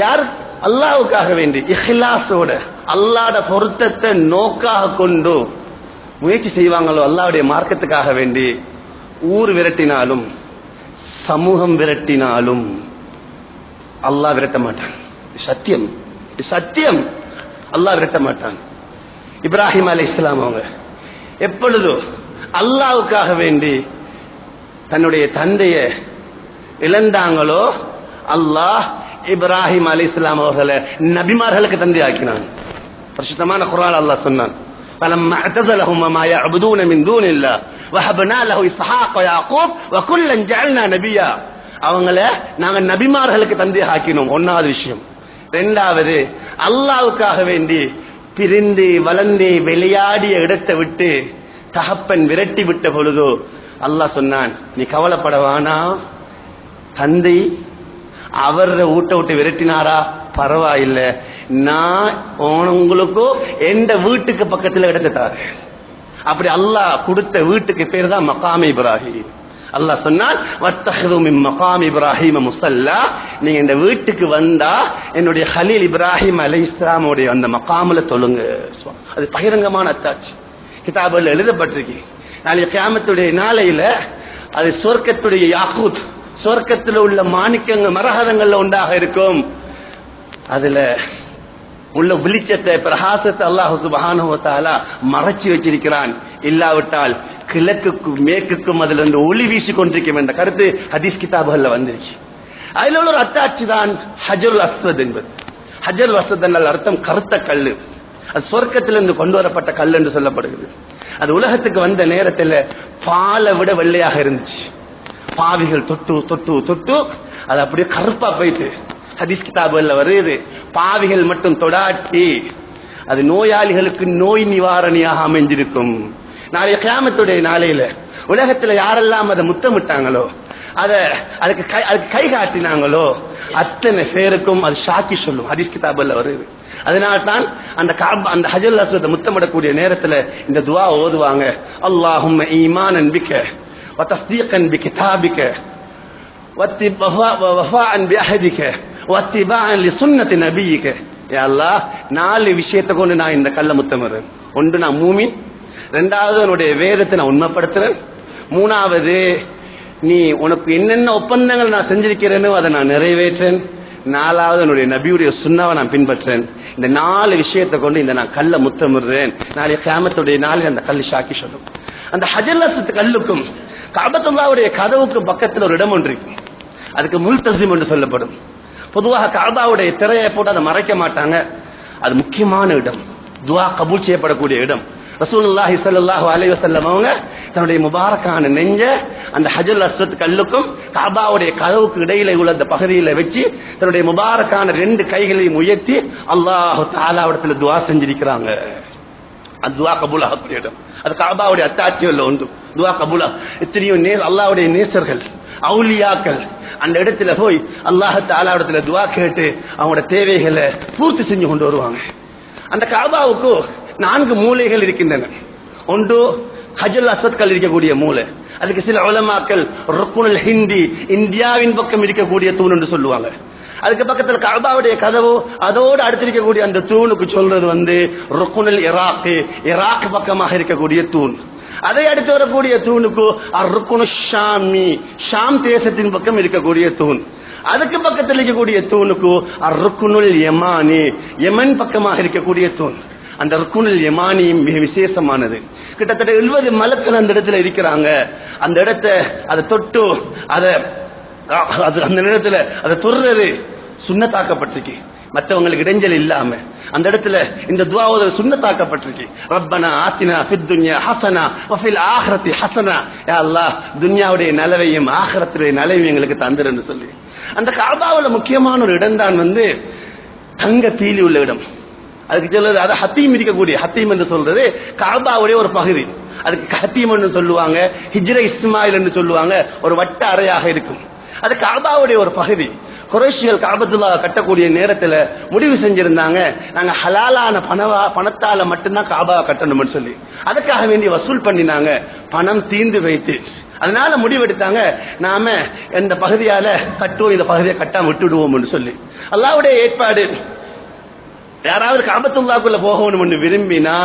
யார் அல்லாஹ்வுக்காக வேண்டி இஹ்லாஸோட அல்லாஹ்வுடைய பொருத்தத்தை நோக்காக கொண்டு முயற்சி செய்வாங்களோ, அல்லாஹ்வுடைய மார்க்கத்துக்காக வேண்டி, ஊர் விரட்டினாலும் சமூகம் விரட்டினாலும் அல்லாஹ் விரட்ட மாட்டான். சத்தியம், சத்தியம், அல்லாஹ் விரட்ட மாட்டான். இப்ராஹிம் அலைஹிஸ்ஸலாம் அவங்க எப்பொழுதோ அல்லாஹ்வுக்காக வேண்டி தன்னுடைய தந்தையை இழந்தாங்களோ, அல்லாஹ் இப்ராஹிம் அலைஹிஸ்ஸலாம் அவர்களை நபிமார்களுக்கு தந்தை ஆக்கினான். பரிசுத்தமான குர்ஆன் அல்லாஹ் சொன்னான், فلما اعتزلهم ما يعبدون من دون الله وهبنا له اسحاق ويعقوب وكلا جعلنا نبيا. அவங்கள நாங்க நபிமார்களுக்கு தந்தை ஆக்கினோம். ஒன்னாவது விஷயம். இரண்டாவது, அல்லாஹ்வுக்காக வேண்டி பிரிந்து வளர்ந்து விளையாடிய இடத்தை விட்டு தகப்பன் விரட்டி விட்ட பொழுதோ அல்லாஹ் சொன்னான், நீ கவலைப்படவானா, தந்தை அவர் வீட்டை விட்டு விரட்டினாரா பரவாயில்ல, நான் உங்களுக்கோ எந்த வீட்டுக்கு பக்கத்தில் இடத்தை தாரு. அப்படி அல்லாஹ் கொடுத்த வீட்டுக்கு பேர் தான் மகாம் இப்ராஹிம். அல்லாஹ் சொன்னான், வத்தஹது மின் மகாம் இப்ராஹிம் முஸல்லா. நீங்க இந்த வீட்டுக்கு வந்தா என்னுடைய கலீல் இப்ராஹிம் அலைஹிஸ்ஸலாமுடைய அந்த மகாமில தொழுங்க. அது பகிரங்கமான அத்தாட்சி, கிதாபுல எழுதப்பட்டிருக்கு. நாளைய கியாமத்துடைய நாளையில அது சொர்க்கத்துடைய யாக்கூத், சொர்க்கத்தில் உள்ள மாணிக்கங்கள் மரகதங்கள்ல உண்டாக இருக்கும். அதுல உள்ள வெளிச்சத்தை, பிரகாசத்தை அல்லாஹ் சுப்ஹானஹு வ தஆலா மறைச்சி வச்சிருக்கிறான். இல்லாவிட்டால் கிழக்குக்கும் மேற்குக்கும் அதுல இருந்து ஒளி வீசி கொண்டிருக்கும் என்ற கருத்து ஹதீஸ் கிதாபுகள்ல வந்துருச்சு. அதுல உள்ள ஒரு அத்தாட்சி தான் ஹஜருல் அஸ்வத் என்பது. ஹஜருல் அஸ்வத் என்றால் அர்த்தம் கருத்த கல்லு. அது சொர்க்கத்திலிருந்து கொண்டு வரப்பட்ட கல் என்று சொல்லப்படுகிறது. அது உலகத்துக்கு வந்த நேரத்தில் பாலை விட வெள்ளையாக இருந்துச்சு. பாவிகள் தொட்டு தொட்டு தொட்டு அது அப்படியே கருப்பா போயிட்டு ஹதீஸ் கிதாபுல வருது. பாவிகள் மட்டும் தொடாட்டி அது நோயாளிகளுக்கு நோய் நிவாரணியாக அமைஞ்சிருக்கும். நாளைய கியாமத்துடைய நாளையில உலகத்துல யாரெல்லாம் அதை முத்தமிட்டாங்களோ, அதுக்கு கை காட்டினாங்களோ அத்தனை பேருக்கும் அது சாக்கி சொல்லும். ஹதீஸ் கிதாபுல வருது. அதனால்தான் அந்த ஹஜ்ருல் அஸ்வத் முத்தமிடக்கூடிய நேரத்துல இந்த துஆ ஓதுவாங்க. அல்லாஹும்ம ஈமானன் பிக வ தஸ்தீகன் பிகிதாபிக வஃபாஅன் பிஅஹதிக வத்திபாஅன் லிசுன்னத்தி நபியிக. யா அல்லாஹ், 4 விஷயத்தை கொண்டு நான் இந்த கல்ல முத்தமிடுறேன். ஒன்று, நான் மூமின். 2வது, என்னுடைய வேதத்தை நான் உண்மைப்படுத்துறேன். 3வது, நீ உனக்கு என்னென்ன ஒப்பந்தங்கள் நான் செஞ்சிருக்கிறேனோ அதை நான் நிறைவேற்றேன். 4வது, என்னுடைய நபியுடைய சுன்னாவை நான் பின்பற்றேன். இந்த 4 விஷயத்தை கொண்டு இந்த நான் கல்ல முத்தமிடுறேன். நாளைய கியாமத்துடைய நாளில் அந்த கல் சாக்கி சொல்லும். அந்த ஹஜ்ருல் அஸ்வத் கல்லுக்கும் கஅபத்துல்லாஹ்வுடைய கதவுக்கும் பக்கத்தில் ஒரு இடம் ஒன்று இருக்கு. அதுக்கு முல்தஸிம் என்று சொல்லப்படும். பொதுவாக கஅபாவுடைய திரையை போட்டு அதை மறைக்க மாட்டாங்க. அது முக்கியமான இடம், துஆ கபூல் செய்யப்படக்கூடிய இடம். ரசூலுல்லாஹி ஸல்லல்லாஹு அலைஹி வஸல்லம் அவங்க தன்னுடைய முபாரக்கான நெஞ்ச அந்த ஹஜ்ருல் அஸ்வத் கல்லுக்கும் கஅபாவுடைய கதவுக்கு இடையில உள்ள அந்த பகுதியில வச்சு தன்னுடைய முபாரக்கான 2 கைகளையும் உயர்த்தி அல்லாஹ் தஆலாவிடத்துல துஆ செஞ்சிருக்கிறாங்க. அது துஆ கபூல் ஆகக்கூடிய இடம். அது கஅபாவுடைய அத்தாட்சியில் ஒன்று. துஆ கபூல் எத்தனையோ அல்லாஹ்வுடைய நேசர்கள், அவுலியாக்கள் அந்த இடத்துல போய் அல்லாஹ் தஆலாவிடத்துல துஆ கேட்டு அவங்களோட தேவைகளை பூர்த்தி செஞ்சு கொண்டு வருவாங்க. அந்த கஅபாவுக்கு 4 மூலைகள் இருக்கின்றன. ஒன்று ஹஜ்ருல் அஸ்வத் கல் இருக்கக்கூடிய மூலை. அதுக்கு சில உலமாக்கள் ருக்குனுல் ஹிந்தி, இந்தியாவின் பக்கம் இருக்கக்கூடிய தூண் என்று சொல்லுவாங்க. அதுக்கு பக்கத்தில் கஅபாவுடைய கதவு, அதோடு அடுத்திருக்கக்கூடிய அந்த தூணுக்கு சொல்றது ருக்குனுல் ஈராக் பக்கமாக இருக்கக்கூடிய தூண். அதை அடுத்து வரக்கூடிய தூணுக்கு ருக்குனு ஷாமி, ஷாம் தேசத்தின் பக்கம் இருக்கக்கூடிய தூண். அதுக்கு பக்கத்தில் இருக்கக்கூடிய தூணுக்கு ருக்குனுல் யமானி, யமன் பக்கமாக இருக்கக்கூடிய தூண். அந்த ருக்குனுல் யமானி மிக விசேஷமானது. கிட்டத்தட்ட 70 மலக்கள் அந்த இடத்துல இருக்கிறாங்க. அந்த இடத்தை அதை தொட்டு அந்த இடத்துல அதை தொடுறது சுன்னத்தாக்கப்பட்டிருக்கு. மற்றவங்களுக்கு இடைஞ்சல் இல்லாம அந்த இடத்துல இந்த துஆவோட சுன்னத்தாக்கப்பட்டிருக்கு. ரப்பனா ஆத்தினா ஃபித் துன்யா ஹஸனா வ ஃபில் ஆখিরাতি ஹஸனா. யா அல்லாஹ், துன்யாவுடைய நலவையும் ஆখিরাத்துடைய நலவையும் எங்களுக்கு தந்துருன்னு சொல்லி அந்த கஅபாவுல முக்கியமான ஒரு இடம் தான் தங்க பீலி உள்ள இடம். அதுக்கு சொல்றது அது ஹத்தீம் இருக்கக்கூடிய, ஹத்தீம் என்று சொல்றது கஅபாவுடைய ஒரு பகுதி. அதுக்கு ஹத்தீம் என்று சொல்லுவாங்க, ஹிஜ்ர இஸ்மாயில் என்று சொல்லுவாங்க. ஒரு வட்ட அறையாக இருக்கும். அது கஅபாவுடைய ஒரு பகுதி. குறைஷிகள் கஅபத்துல்லாஹ் கட்டக்கூடிய நேரத்துல முடிவு செஞ்சிருந்தாங்க, நாங்க ஹலாலான பணத்தால மட்டும்தான் கஅபா கட்டணும்னு சொல்லி. அதுக்காக வேண்டி வசூல் பண்ணினாங்க. பணம் தீர்ந்து வைத்து அதனால முடிவெடுத்தாங்க, நாம இந்த பகுதியால கட்டுவோம், இந்த பகுதியை கட்டாம விட்டுடுவோம் சொல்லி. அல்லாஹ்வுடைய ஏற்பாடு, யாராவது கஅபத்துல்லாஹ்க்குள்ள போகணும்னு விரும்பினா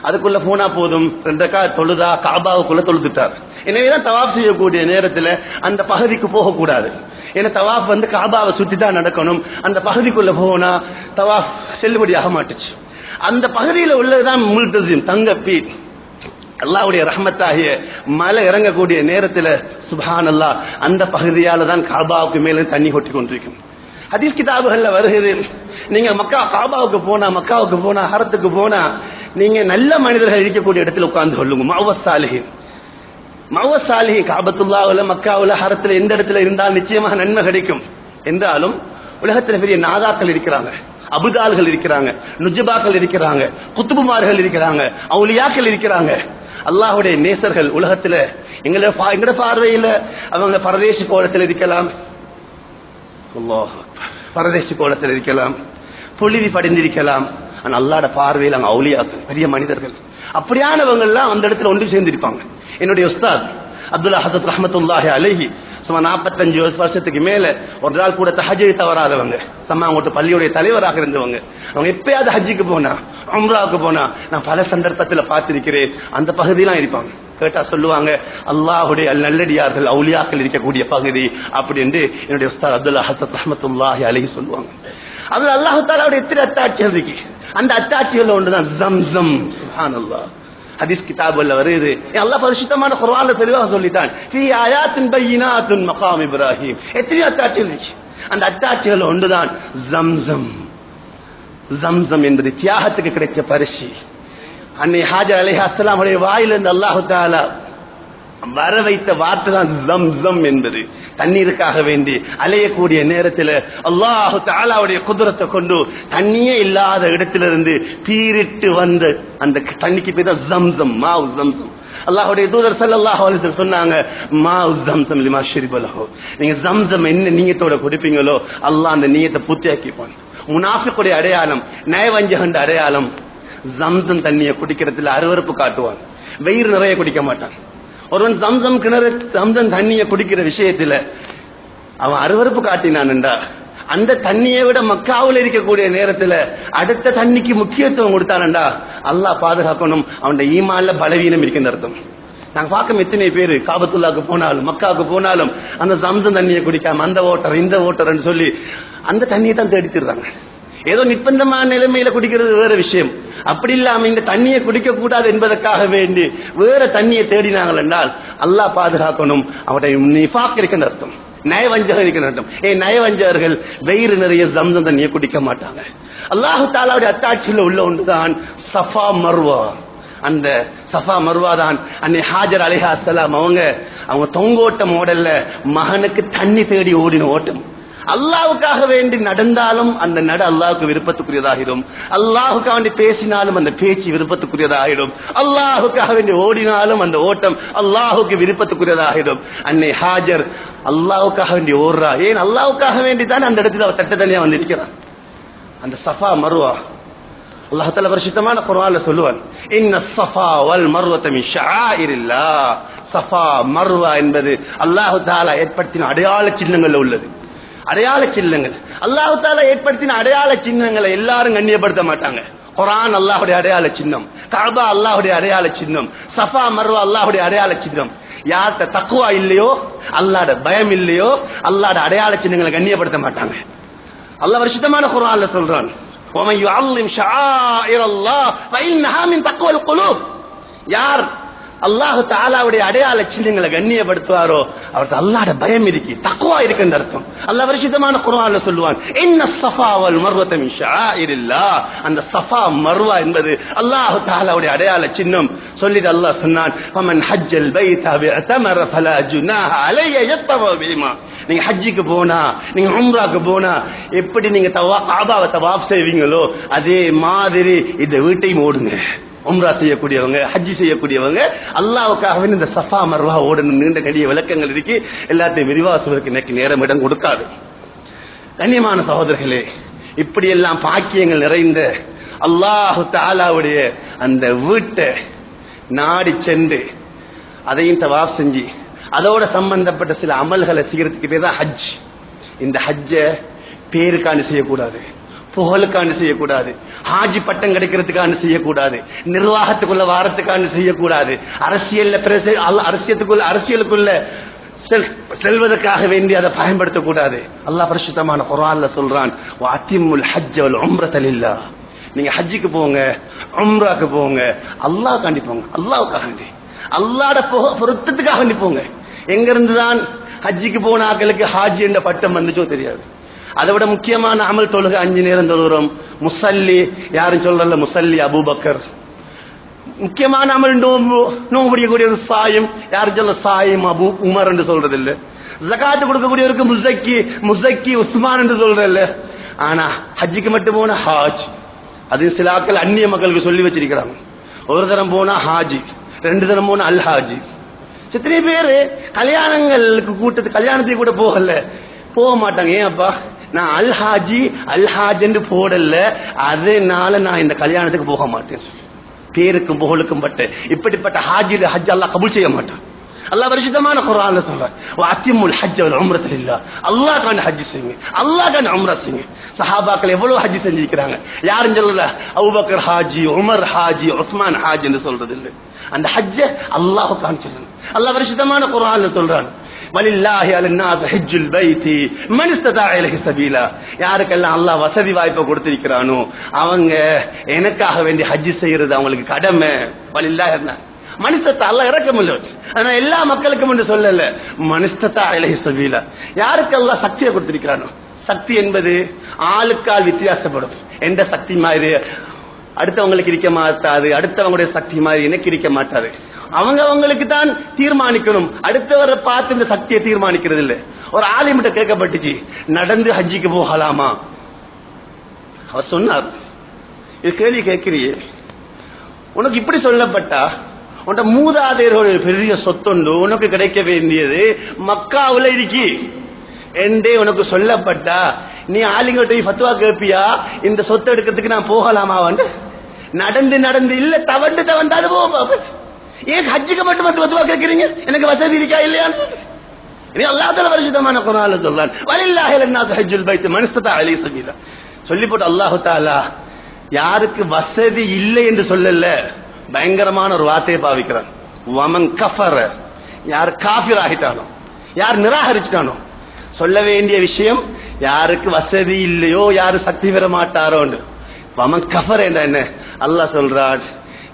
அதுக்குள்ள போனா போதும், 2 ரக்காத் தொழுதா கஅபாவுக்குள்ள தொழுதுட்டார். எனவேதான் தவாப் செய்யக்கூடிய நேரத்துல அந்த பகுதிக்கு போகக்கூடாது. ஏன்னா தவாப் கஅபாவை சுத்தி தான் நடக்கணும். அந்த பகுதிக்குள்ள போனா தவாப் செல்லுபடியாக மாட்டுச்சு. அந்த பகுதியில் உள்ளதுதான் முல்தஸிம், தங்க பீல். அல்லாஹ்வுடைய ரஹ்மத்தாகிய மழை இறங்கக்கூடிய நேரத்துல சுப்ஹானல்லாஹ் அந்த பகுதியால தான் கஅபாவுக்கு மேல தண்ணி கொட்டி கொண்டிருக்கும். ஹதீஸ் கிதாபுகள்ல வருகிறது, நீங்க கஅபாவுக்கு போனா ஹரத்துக்கு போனா நீங்க நல்ல மனிதர்கள் இருக்கக்கூடிய இடத்துல உட்கார்ந்து கொள்ளுங்க. மஅவஸ் சாலிஹின் கஅபத்துல்லாஹ்வுல மக்காவுல ஹரத்துல எந்த இடத்துல இருந்தால் நிச்சயமாக நன்மை கிடைக்கும். என்றாலும் உலகத்துல பெரிய நாதாக்கள் இருக்கிறாங்க, அபுதால்கள் இருக்கிறாங்க, நுஜ்பாக்கள் இருக்கிறாங்க, குத்துபுமார்கள் இருக்கிறாங்க, அவுலியாக்கள் இருக்கிறாங்க. அல்லாஹ்வுடைய நேசர்கள் உலகத்துல எங்கட பார்வையில அவங்க பரதேசி கோலத்தில் இருக்கலாம், பரதேசி கோலத்தில் இருக்கலாம், புழுதி படிந்திருக்கலாம். ஆனா அல்லாஹ்வுடைய பார்வையில் அங்க அவுலியாக்கள், பெரிய மனிதர்கள். அப்படியானவங்க எல்லாம் அந்த இடத்துல ஒன்று சேர்ந்திருப்பாங்க. என்னுடைய உஸ்தாத் அப்துல்லா ஹசத் ரஹ்மத்துல்லாஹி அலைஹி சுமார் 45 வருஷத்துக்கு மேல ஒரு நாள் கூட தஹஜ்ஜை தவறாதவங்க, சம்மாங்கோட்டு பள்ளியுடைய தலைவராக இருந்தவங்க. அவங்க எப்பயாவது ஹஜ்ஜுக்கு போனா, உம்ராவுக்கு போனா நான் பல சந்தர்ப்பத்தில் பார்த்திருக்கிறேன், அந்த பகுதியெல்லாம் இருப்பாங்க. கேட்டா சொல்லுவாங்க, அல்லாஹ்வுடைய நல்லடியார்கள் அவுலியாக்கள் இருக்கக்கூடிய பகுதி அப்படி என்று என்னுடைய உஸ்தாத் அப்துல்லா ஹசத் ரஹ்மத்துல்லாஹி அலைஹி சொல்லுவாங்க. அது அல்லாஹ் தஆலாவுடைய எத்தனை அத்தாட்சிகள் இருக்கு. அந்த அத்தாட்சிகள் ஒன்றுதான் ஜம்சம். சுப்ஹானல்லாஹ், ஹதீஸ் கிதாபுல வருது. அல்லாஹ் பரிசுத்தமான குர்ஆன்ல தெளிவாக சொல்லிட்டான், ஃபீ ஆயாத்தின் பையினாத்துன் மகாம் இப்ராஹிம். எத்தனை அத்தாட்சிகள் இருக்கு. அந்த அத்தாட்சிகள் ஒன்றுதான் ஜம்சம். ஜம்சம் என்பது தியாகத்துக்கு கிடைச்ச பரிசு. அன்னை ஹாஜர் அலைஹிஸ்ஸலாம் உடைய வாயிலிருந்து அல்லாஹ் தஆலா வர வைத்த வார்த்தை தான் ஜம் ஜம் என்பது. தண்ணீருக்காக வேண்டி அலையக்கூடிய நேரத்தில் அல்லாஹு தஆலாவுடைய குதிரத்தை கொண்டு தண்ணியே இல்லாத இடத்திலிருந்து பீரிட்டு வந்த அந்த தண்ணிக்கு பேர் தான் ஜம் ஜம், மாவு ஜம் ஜம். அல்லாஹ்வுடைய தூதர் ஸல்லல்லாஹு அலைஹி வஸல்லம் சொன்னாங்க, மாவு ஜம் ஜம் லிமா ஷரிபலஹு. நீங்க ஜம் ஜம் என்ன நியத்தோட குடிப்பீங்களோ அல்லாஹ் அந்த நியத்தை பூர்த்தியாக்கிப்பான். முனாஃபிக்குடைய அடையாளம், நயவஞ்சகண்ட அடையாளம், ஜம்சம் தண்ணியை குடிக்கிறதுல அருவருப்பு காட்டுவான், வயிறு நிறைய குடிக்க மாட்டான். ஒருவன் ஜம்சம் கிணறு ஜம்சம் தண்ணியை குடிக்கிற விஷயத்துல அவன் அருவருப்பு காட்டினான்டா, அந்த தண்ணியை விட மக்காவில் இருக்கக்கூடிய நேரத்துல அடுத்த தண்ணிக்கு முக்கியத்துவம் கொடுத்தானண்டா அல்லாஹ் பாதுகாக்கணும். அவனுடைய ஈமான்ல பலவீனம் இருக்கின்ற அர்த்தம். நாங்க பார்க்க எத்தனை பேரு காபத்துல்லாக்கு போனாலும் மக்காவுக்கு போனாலும் அந்த ஜம்சம் தண்ணியை குடிக்காம அந்த ஓட்டர் இந்த ஓட்டர்ன்னு சொல்லி அந்த தண்ணியை தான் தேடித்திருந்தாங்க. ஏதோ நிர்பந்தமான நிலைமையில குடிக்கிறது வேற விஷயம். அப்படி இல்லாம இந்த தண்ணியை குடிக்க கூடாது என்பதற்காக வேண்டி வேற தண்ணியை தேடினாங்கள் என்றால் அல்லாஹ் பாதுகாக்கணும். அவருடைய நிஃபாக் இருக்கின்ற அர்த்தம், நயவஞ்சகம் இருக்கின்ற அர்த்தம். நயவஞ்சகர்கள் வயிறு நிறைய ஜம்சம் தண்ணியை குடிக்க மாட்டாங்க. அல்லாஹு தஆலாவுடைய அத்தாட்சியில் உள்ள ஒன்றுதான் சஃபா மர்வா. அந்த சஃபா மர்வா தான் அன்னை ஹாஜர் அலைஹிஸ்ஸலாம் அவங்க தொங்கோட்ட மாடல்ல மகனுக்கு தண்ணி தேடி ஓடின ஓட்டம். அல்லாஹ்வுக்காக வேண்டி நடந்தாலும் அந்த நட அல்லாஹ்வுக்கு விருப்பத்துக்குரியதாகிடும், அல்லாஹ்வுக்காக வேண்டி பேசினாலும் அந்த பேச்சு விருப்பத்துக்குரியதாகிடும், அல்லாஹ்வுக்காக வேண்டி ஓடினாலும் அந்த ஓட்டம் அல்லாஹ்வுக்கு விருப்பத்துக்குரியதாகிடும். அன்னை ஹாஜர் அல்லாஹ்வுக்காக வேண்டி ஓடுறா. ஏன் அல்லாஹ்வுக்காக வேண்டி தான் அந்த இடத்துல அவ தட்ட தனியா வந்திருக்கிறான். அந்த சஃபா மர்வா அல்லாஹ் தஆலா பரிசுத்தமான குர்ஆன்ல சொல்லுவான், இன்ன ஸஃபா வல் மர்வத மின் ஷஆயிரில்லாஹ். ஸஃபா மர்வா என்பது அல்லாஹ் தஆலா ஏற்படுத்தின அடையாள சின்னங்கள்ல உள்ளது. அடையாள சின்னங்கள் அல்லாஹ் தஆலா ஏற்படுத்தின அடையாள சின்னங்களை எல்லாரும் கண்ணியப்படுத்த மாட்டாங்க. குர்ஆன் அல்லாஹ்வுடைய அடையாள சின்னம், கஅபா அல்லாஹ்வுடைய அடையாள சின்னம், ஸஃபா மர்வா அல்லாஹ்வுடைய அடையாள சின்னம். யார்கிட்ட தக்வா இல்லையோ, அல்லாஹ்வுடைய பயம் இல்லையோ, அல்லாஹ்வுடைய அடையாள சின்னங்களை கண்ணியப்படுத்த மாட்டாங்க. அல்லாஹ் பரிசுத்தமான குர்ஆன்ல சொல்றான், وَمَن يُعَظِّمْ شَعَائِرَ اللَّهِ فَإِنَّهَا مِن تَقْوَى الْقُلُوبِ. யார் அல்லாஹ் தஆலாவுடைய அடையாள சின்னங்களை கண்ணியப்படுத்துவாரோ அவருக்கு அல்லாஹ்வுடைய பயம் இருக்கு, தக்வா இருக்குன்னு அர்த்தம். அல்லாஹ் பரிசுத்தமான குர்ஆன்ல சொல்லுவான், இன்ன ஸஃபா வல் மர்வத மின் ஷஆயிரில்லாஹ். அந்த ஸஃபா மர்வா என்பது அல்லாஹ் தஆலாவுடைய அடையாள சின்னம். சொல்லிட்டு அல்லாஹ் சொன்னான், ஃபமன் ஹஜ்ஜல் பைத வஅதமர ஃபலா ஜுனாஹ அலைஹி யத்தவ பிமா. நீங்க ஹஜ்ஜுக்கு போனா, நீங்க உம்ராக்கு போனா எப்படி நீங்க கஅபாவை தவாஃப் செய்வீங்களோ அதே மாதிரி இந்த வீட்டையும் ஓடுங்க. உம்ரா செய்யக்கூடியவங்க, ஹஜ்ஜி செய்யக்கூடியவங்க அல்லாஹ்வுக்காக இந்த சஃபா மர்வா ஓடணும். நீண்ட கடிய விளக்கங்கள் இருக்கு, எல்லாத்தையும் விரிவாசுவதற்கு எனக்கு நேரம் இடம் கொடுக்காது. கண்ணியமான சகோதரர்களே, இப்படியெல்லாம் பாக்கியங்கள் நிறைந்த அல்லாஹு தஆலாவுடைய அந்த வீட்டை நாடி சென்று அதையும் தவாஃப் செஞ்சு அதோட சம்பந்தப்பட்ட சில அமல்களை செய்யறதுக்கு பேர் தான் ஹஜ். இந்த ஹஜ்ஜ பேருக்காண்டி செய்யக்கூடாது, புகழுக்காண்டி செய்யக்கூடாது, ஹாஜி பட்டம் கிடைக்கிறதுக்காண்டி செய்யக்கூடாது, நிர்வாகத்துக்குள்ள வாரத்துக்காண்டி செய்யக்கூடாது, அரசியலுக்குள்ள செல்வதற்காக வேண்டி அதை பயன்படுத்தக்கூடாது. அல்லாஹ் பரிசுத்தமான குர்ஆன்ல சொல்றான், வஅத்திமுல் ஹஜ்ஜ வல் உம்ரத லில்லாஹ். நீங்க ஹஜ்ஜுக்கு போங்க, உம்ராக்கு போங்க, அல்லாஹ்காண்டி போங்க, அல்லாஹ்வுக்காக வேண்டி, அல்லாஹ்வுடைய பொருத்தத்துக்காக வேண்டி போங்க. எங்க இருந்துதான் ஹஜ்ஜுக்கு போன ஆட்களுக்கு ஹாஜி என்ற பட்டம் வந்துச்சோ தெரியாது. அதை விட முக்கியமான அமல் தொழுகை 5 நேரம் தொழுகிறோம். முசல்லி யாரும் சொல்றல, முசல்லி அபூபக்கர். முக்கியமான அமல் நோம்பு பிடிக்கக்கூடிய சாயம், யாரும் சொல்ல சாயம் அபு உமர் என்று சொல்றது இல்ல. ஜகாத்து கொடுக்கக்கூடியவருக்கு முசக்கி உஸ்மான் என்று சொல்றது இல்ல. ஆனா ஹஜ்ஜுக்கு மட்டும் போன ஹாஜ், அது சில ஆட்கள் அந்நிய மக்களுக்கு சொல்லி வச்சிருக்கிறாங்க. ஒரு தரம் போனா ஹாஜி, 2 தரம் போனா அல் ஹாஜி. எத்தனை பேரு கல்யாணங்களுக்கு கூட்டத்து கல்யாணத்துக்கு கூட போக மாட்டாங்க. ஏன் அப்பா, நான் அல்ஹாஜ் என்று போடல, அதனால நான் இந்த கல்யாணத்துக்கு போக மாட்டேன். பேருக்கும் புகழுக்கும் பட்டு இப்படிப்பட்ட ஹாஜில ஹஜ் அல்லாஹ் கபூல் செய்ய மாட்டான். அல்லாஹ் பரிசுத்தமான குர்ஆன்ல சொல்றான், வஅத்திமுல் ஹஜ்ஜ வல் உம்ரத லில்லாஹ். அல்லாஹ்காண்டி ஹஜ் செய்யுங்க, அல்லாஹ்காண்டி உம்ரா செய்யுங்க. சஹாபாக்கள் எவ்வளவு ஹஜ் செஞ்சிருக்கிறாங்க. யாரும் சொல்லல அபூபக்கர் ஹாஜி, உமர் ஹாஜி, உஸ்மான் ஹாஜி என்று சொல்றது இல்லை. அந்த ஹஜ்ஜ அல்லாஹ்வுக்காண்டி செய்யணும். அல்லாஹ் பரிசுத்தமான குர்ஆன்ல சொல்றான், வலில்லாஹி அலன்னாஸ் ஹஜ்ஜுல் பைத்தி மன் இஸ்ததா இலைஹி சபீலா. யாருக்கெல்லாம் அல்லாஹ் வசதி வாய்ப்பை கொடுத்திருக்கிறானோ அவங்க எனக்காக வேண்டி ஹஜ் செய்யறது அவங்களுக்கு கடமை. வலில்லாஹி மனிதத்தை அல்லாஹ் இறக்கமில்லை, ஆனா எல்லா மக்களுக்கும் என்று சொல்லல, மனிதத்தா இலைஹி சபீலா. யாருக்கு அல்லாஹ் சக்தியை கொடுத்திருக்கிறானோ, சக்தி என்பது ஆளுக்கால் வித்தியாசப்படும். எந்த சக்தி மாதிரி அடுத்தவங்களுக்கு இருக்க மாட்டாது, அடுத்தவங்களுடைய சக்தி மாதிரி எனக்கு இருக்க மாட்டாது. அவங்களுக்கு தான் தீர்மானிக்கணும், அடுத்தவரை பார்த்து இந்த சக்தியை தீர்மானிக்கிறது இல்லை. ஒரு ஆலிமிட்ட கேட்கப்பட்டுச்சு, நடந்து ஹஜ்ஜிக்கு போகலாமா? அவர் சொன்னார், இது கேள்வி கேட்கிறியே, உனக்கு இப்படி சொல்லப்பட்டா உன்ட மூதாதையர்கள் பெரிய சொத்துண்டு, உனக்கு கிடைக்க வேண்டியது மக்காவுல இருக்கி என்றே உனக்கு சொல்லப்பட்டா நீ ஆலிங்கிட்ட ஃபத்வா கேட்பியா? இந்த சொத்தை எடுக்கிறதுக்கு நான் போகலாமா? நடந்து நடந்து இல்ல தவண்டு தவண்டாது போக, ஏன் ஹஜ்ஜுக்கு மட்டும் ஃபத்வா கேட்கிறீங்க? எனக்கு வசதி இருக்கா இல்லையான்னு அல்லாஹ் பரிசுத்தமான குர்ஆன்ல சொல்றான், வலில்லாஹி லன்னாஸு ஹஜ்ஜுல் பைத் மன் இஸ்ததா இலைஹி சபீலா. சொல்லி போட்டு அல்லாஹ் தஆலா யாருக்கு வசதி இல்லை என்று சொல்லல, பயங்கரமான ஒரு வார்த்தையை பாவிக்கிறான். வமன் கஃபர, யார் காஃபிர் ஆகிட்டானோ, யார் நிராகரிச்சிட்டானோ, சொல்ல வேண்டிய விஷயம் யாருக்கு வசதி இல்லையோ, யாரு சக்தி பெற மாட்டாரோ. வமன் கஃபர் என்ற என்ன அல்லாஹ் சொல்றான்,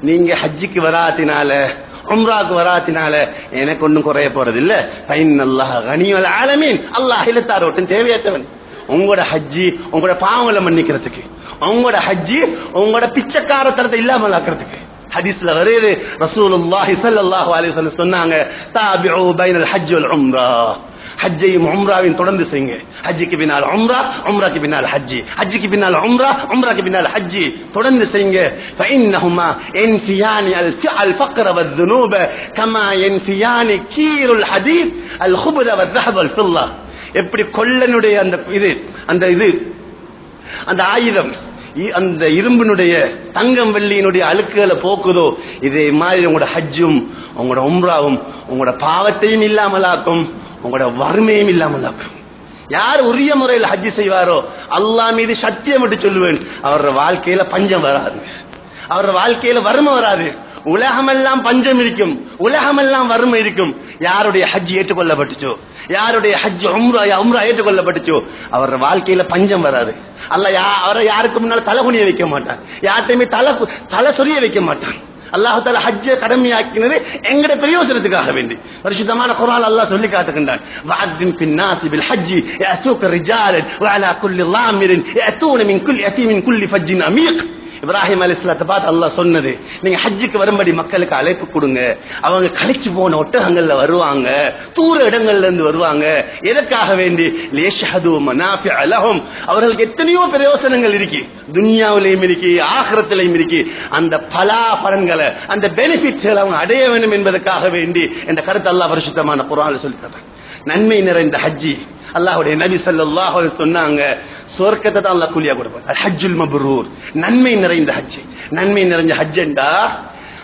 நீங்க ஹஜ்ஜுக்கு வராத்தினால உம்ராக்கு வராத்தினால எனக்கு ஒன்னும் குறைய போறது இல்ல. ஃபைனல்லாஹ கனியுல் ஆலமீன், அல்லாஹ் இலத்தாரோட்டும் தேவையற்றவன். உங்களோட ஹஜ்ஜி உங்களோட பாவங்களை மன்னிக்கிறதுக்கு, உங்களோட ஹஜ்ஜி உங்களோட பிச்சைக்காரத்தனத்தை இல்லாமல் ஆக்கிறதுக்கு. ஹதீஸ்ல வருது, ரசூலுல்லாஹி ஸல்லல்லாஹு அலைஹி வஸல்லம் சொன்னாங்க, தாபிஉ பைனல் ஹஜ் வல் உம்ரா, ஹஜ்ஜையும் உம்ராவையும் தொடர்ந்து செய்யுங்க. ஹஜ்ஜுக்கு பின்னால் உம்ரா, உம்ராக்கு பின்னால் ஹஜ்ஜி, ஹஜ்ஜுக்கு பின்னால் உம்ரா, உம்ராக்கு பின்னால் ஹஜ்ஜி, தொடர்ந்து செய்யுங்க. ஃபஇன்னஹுமா யன்ஃபியானி அல் ஃபக்ர வذنوب கமா யன்ஃபியானி கீருல் ஹதீத் அல் குப்ர வذஹப் வல் ஃபில்லா. எப்படி கொல்லனுடைய அந்த ஆயுதம் அந்த இரும்பினுடைய தங்கம் வெள்ளியினுடைய அழுக்குகளை போக்குதோ, இதே மாதிரி உங்களோட ஹஜ்ஜும் உங்களோட உம்ராவும் உங்களோட பாவத்தையும் இல்லாமலாக்கும், உங்களோட வறுமையும் இல்லாமலாக்கும். யார் உரிய முறையில் ஹஜ்ஜி செய்வாரோ அல்லாஹ் மீது சத்தியம் விட்டு சொல்லுவேன், அவரோட வாழ்க்கையில பஞ்சம் வராது, அவரோட வாழ்க்கையில வறுமை வராது. உலகமெல்லாம் பஞ்சம் இருக்கும், உலகமெல்லாம் வறுமை இருக்கும். யாருடைய ஹஜ் ஏற்றுக்கொள்ளப்பட்டுச்சோ, யாருடைய ஹஜ் உம்ரா ஏற்றுக்கொள்ளப்பட்டுச்சோ அவரோட வாழ்க்கையில பஞ்சம் வராது. அல்லாஹ் அவரை யாருக்கு முன்னால தலை குனிய வைக்க மாட்டான், யார்கிட்டயுமே தலை சொரிய வைக்க மாட்டான். அல்லாஹ் தஆலா ஹஜ்ஜை கடமையாக்கினது எங்கட பிரயோஜனத்துக்காக வேண்டி. பரிசுத்தமான குர்ஆன் அல்லாஹ் சொல்லி காட்டுகின்றான், வஅத்தின் ஃபின்னாஸி பில் ஹஜ்ஜி யஅதூக ரிஜாலன் வஅலா குல்லி லாமிரின் யஅதூன மின் குல்லி ஃபஜ்ஜின் அமீக். இப்ராஹிம் அலைஹிஸ்ஸலாத்தை பார்த்து அல்லாஹ் சொன்னது, நீங்க ஹஜ்ஜுக்கு வரும்படி மக்களுக்கு அழைப்பு கொடுங்க. அவங்க கலைச்சு போன ஒட்டகங்கள்ல வருவாங்க, தூர இடங்கள்ல இருந்து வருவாங்க. எதற்காக வேண்டி? லியஷ்ஹது மனாஃபிஅ லஹும், அவர்களுக்கு எத்தனையோ பிரயோசனங்கள் இருக்கு, துன்யாவிலையும் இருக்கு, ஆகிரத்திலையும் இருக்கு. அந்த பலாபலன்களை, அந்த பெனிஃபிட்களை அவங்க அடைய வேண்டும் என்பதற்காக வேண்டி இந்த கருத்து அல்லாஹ் பரிசுத்தமான குர்ஆன்ல சொல்லி தரான். நன்மை நிறைந்த ஹஜ்ஜி அல்லாஹ்வுடைய நபி ஸல்லல்லாஹு அலைஹி வஸல்லம் சொன்னாங்க, சொர்க்கத்தை தான் அல்லாஹ் கூலியா கொடுப்பார். ஹஜ்ஜுல் மப்ரூர், நன்மை நிறைந்த ஹஜ். நன்மை நிறைஞ்ச ஹஜ்ஜண்டா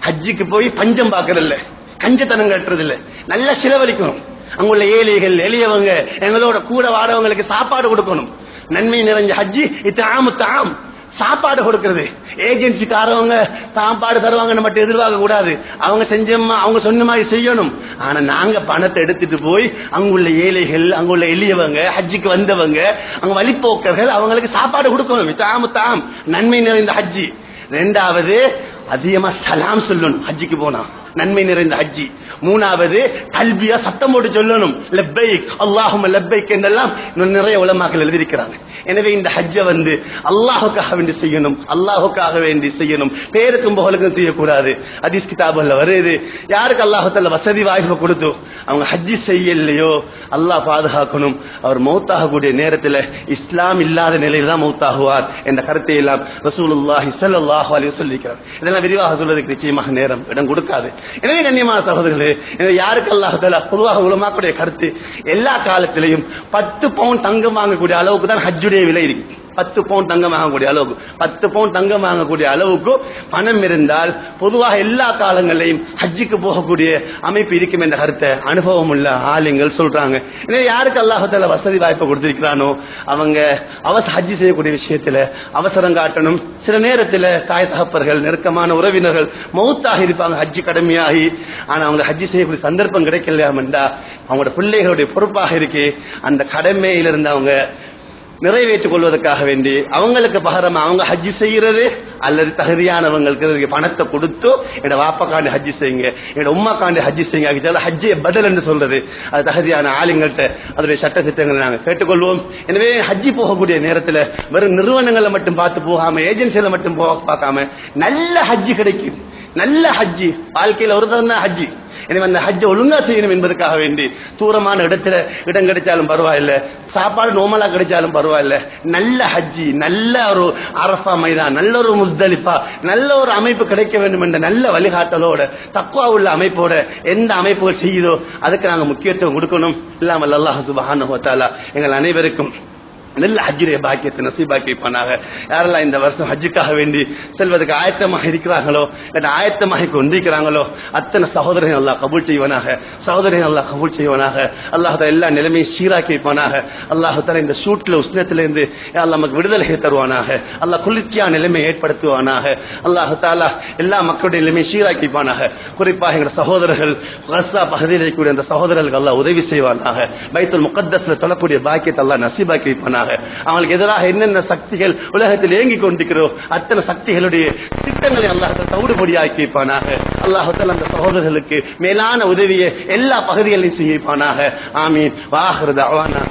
ஹஜ்ஜுக்கு போய் பஞ்சம் பார்க்கறதில்ல, கஞ்சத்தனம் கட்டுறதில்ல, நல்லா செலவழிக்கணும். அங்குள்ள ஏழைகள் எளியவங்க எங்களோட கூட வாடவங்களுக்கு சாப்பாடு கொடுக்கணும். நன்மை நிறைஞ்ச ஹஜ்ஜி இத்ஆம், சாப்பாடு கொடுக்கிறது. ஏஜென்சிக்காரவங்க சாப்பாடு தருவாங்க மட்டும் எதிர்பார்க்க கூடாது, அவங்க செஞ்சோமா அவங்க சொன்ன மாதிரி செய்யணும். ஆனா நாங்க பணத்தை எடுத்துட்டு போய் அங்குள்ள ஏழைகள், அங்குள்ள எளியவங்க, ஹஜ்ஜிக்கு வந்தவங்க, அங்க வழிபோக்கர்கள், அவங்களுக்கு சாப்பாடு கொடுக்கணும். தாம் நன்மை நிறைந்த ஹஜ்ஜி. ரெண்டாவது அதிகமா சலாம் சொல்லணும் ஹஜ்ஜிக்கு போனா, நன்மை நிறைந்த ஹஜ்ஜி. மூணாவது தல்பியா சத்தம் போட்டு சொல்லணும், லப்பைக் அல்லாஹும்ம லப்பைக் என்றெல்லாம் நிறைய உலமாக்கள் எழுதியிருக்கிறாங்க. எனவே இந்த ஹஜ்ஜை அல்லாஹுக்காக வேண்டி செய்யணும், அல்லாஹுக்காக வேண்டி செய்யணும், பேருக்கும் புகழுக்கும் செய்யக்கூடாது. ஹதீஸ் கிதாபுல வருது, யாருக்கு அல்லாஹ் தஆலா வசதி வாய்ப்பு கொடுத்து அவங்க ஹஜ்ஜி செய்யலையோ அல்லாஹ் பாதுகாக்கணும். அவர் மௌத்தாகக்கூடிய நேரத்தில் இஸ்லாம் இல்லாத நிலையில் தான் மௌத்தாகுவார் என்ற கருத்தை எல்லாம் ரசூலுல்லாஹி ஸல்லல்லாஹு அலைஹி வஸல்லம் சொல்லியிருக்கிறார். இதெல்லாம் விரிவாக சொல்வதற்கு நிச்சயமாக நேரம் இடம் கொடுக்காது. எனவே கண்ணியமான சகோதரர்களே, யாருக்கு அல்லாஹ் தஆலா பொதுவாக உலமாக்களுடைய கருத்து, எல்லா காலத்திலையும் 10 பவுண்ட் தங்கம் வாங்கக்கூடிய அளவுக்கு தான் ஹஜ்ஜுடைய விலை இருக்கு. 10 பவுண்ட் தங்கம் வாங்கக்கூடிய அளவுக்கு, 10 பவுண்ட் தங்கம் வாங்கக்கூடிய அளவுக்கு பணம் இருந்தால் பொதுவாக எல்லா காலங்களையும் ஹஜ்ஜுக்கு போகக்கூடிய அமைப்பு இருக்கும் என்ற கருத்தை அனுபவம் உள்ள ஆளுங்கள் சொல்றாங்க. எனவே யாருக்கு அல்லாஹ் தஆலா வசதி வாய்ப்பு கொடுத்திருக்கிறானோ அவங்க ஹஜ்ஜி செய்யக்கூடிய விஷயத்துல அவசரம் காட்டணும். சில நேரத்தில் தாய் தகப்பர்கள், நெருக்கமான உறவினர்கள் மௌத்தாக இருப்பாங்க ஹஜ்ஜி கடமையாகி, ஆனா அவங்க ஹஜ்ஜி செய்யக்கூடிய சந்தர்ப்பம் கிடைக்கலையாமண்டா அவங்களோட பிள்ளைகளுடைய பொறுப்பாக இருக்கு அந்த கடமையிலிருந்து அவங்க நிறைவேற்றிக் கொள்வதற்காக வேண்டி அவங்களுக்கு பகரமா அவங்க ஹஜ்ஜி செய்யறது அல்லது தகுதியானவங்களுக்கு பணத்தை கொடுத்து என்னோட வாப்பாக்காண்டி ஹஜ்ஜி செய்யுங்க, என்னோட உம்மாக்காண்டி ஹஜ்ஜி செய்யுங்க, ஹஜ்ஜியை பதில் என்று சொல்றது அது தகுதியான ஆளுங்கள்ட்ட அதனுடைய சட்ட திட்டங்களை நாங்கள் கேட்டுக்கொள்வோம். எனவே ஹஜ்ஜி போகக்கூடிய நேரத்தில் வெறும் நிறுவனங்களை மட்டும் பார்த்து போகாம, ஏஜென்சிகளை மட்டும் பார்க்காம நல்ல ஹஜ்ஜி கிடைக்கும், நல்ல ஹஜ்ஜி, வாழ்க்கையில ஒரு தரம் தான் ஹஜ்ஜி. எனவே அந்த ஹஜ்ஜை ஒழுங்கா செய்யணும் என்பதற்காக வேண்டி தூரமான இடத்துல இடம் கிடைச்சாலும் பரவாயில்ல, சாப்பாடு நோமலா கிடைச்சாலும் பரவாயில்ல, நல்ல ஹஜ்ஜி, நல்ல ஒரு அரஃபா மைதான், நல்ல ஒரு முஸ்தலிஃபா, நல்ல ஒரு அமைப்பு கிடைக்க வேண்டும் என்ற நல்ல வழிகாட்டலோட தக்வா உள்ள அமைப்போட எந்த அமைப்புகள் செய்யுதோ அதுக்கு நாங்கள் முக்கியத்துவம் கொடுக்கணும். இல்லாமல் அல்லாஹ் சுப்ஹானஹு வ தஆலா எங்கள் அனைவருக்கும் நல்ல ஹஜ்ஜுடைய பாக்கியத்தை நசீபாக்கி வைப்பானாக. யாரெல்லாம் இந்த வருஷம் ஹஜ்ஜுக்காக வேண்டி செல்வதற்கு ஆயத்தமாக இருக்கிறாங்களோ, ஆயத்தமாக கொண்டிருக்கிறாங்களோ அத்தனை சகோதரர்கள் அல்லாஹ் கபூல் செய்வானாக, சகோதரர்கள் அல்லாஹ் கபூல் செய்வானாக. அல்லாஹ் எல்லா நிலைமையும் சீராக்கி வைப்பானாக. அல்லாஹ் இந்த சூட்டில் உஷ்ணத்திலிருந்து அல்லாஹ் நமக்கு விடுதலை தருவானாக. அல்லாஹ் குளிர்ச்சியான நிலைமையை ஏற்படுத்துவானாக. அல்லாஹ் தாலா எல்லா மக்களுடைய நிலைமையை சீராக்கி வைப்பானாக. குறிப்பாக எங்கள் சகோதரர்கள் கஸா பகுதியில் இருக்கக்கூடிய அந்த சகோதரர்களுக்கு அல்லாஹ் உதவி செய்வானாக. பைத்துல் முகத்தஸ்ல தொழக்கூடிய பாக்கியத்தை அல்லாஹ் நசீபாக்கி வைப்பானாக. அவங்களுக்கு எதிராக என்னென்ன சக்திகள் உலகத்தில் இயங்கிக் கொண்டிருக்கிறோ அத்தனை சக்திகளுடைய திட்டங்களை அல்லாஹ் தவிடுபடியாக்கி வைப்பானாக. அல்லாஹ் அந்த சகோதரர்களுக்கு மேலான உதவியை எல்லா பகுதிகளிலும் செய்ய வைப்பானாக. ஆமீன். வாஹிரு தஅவானா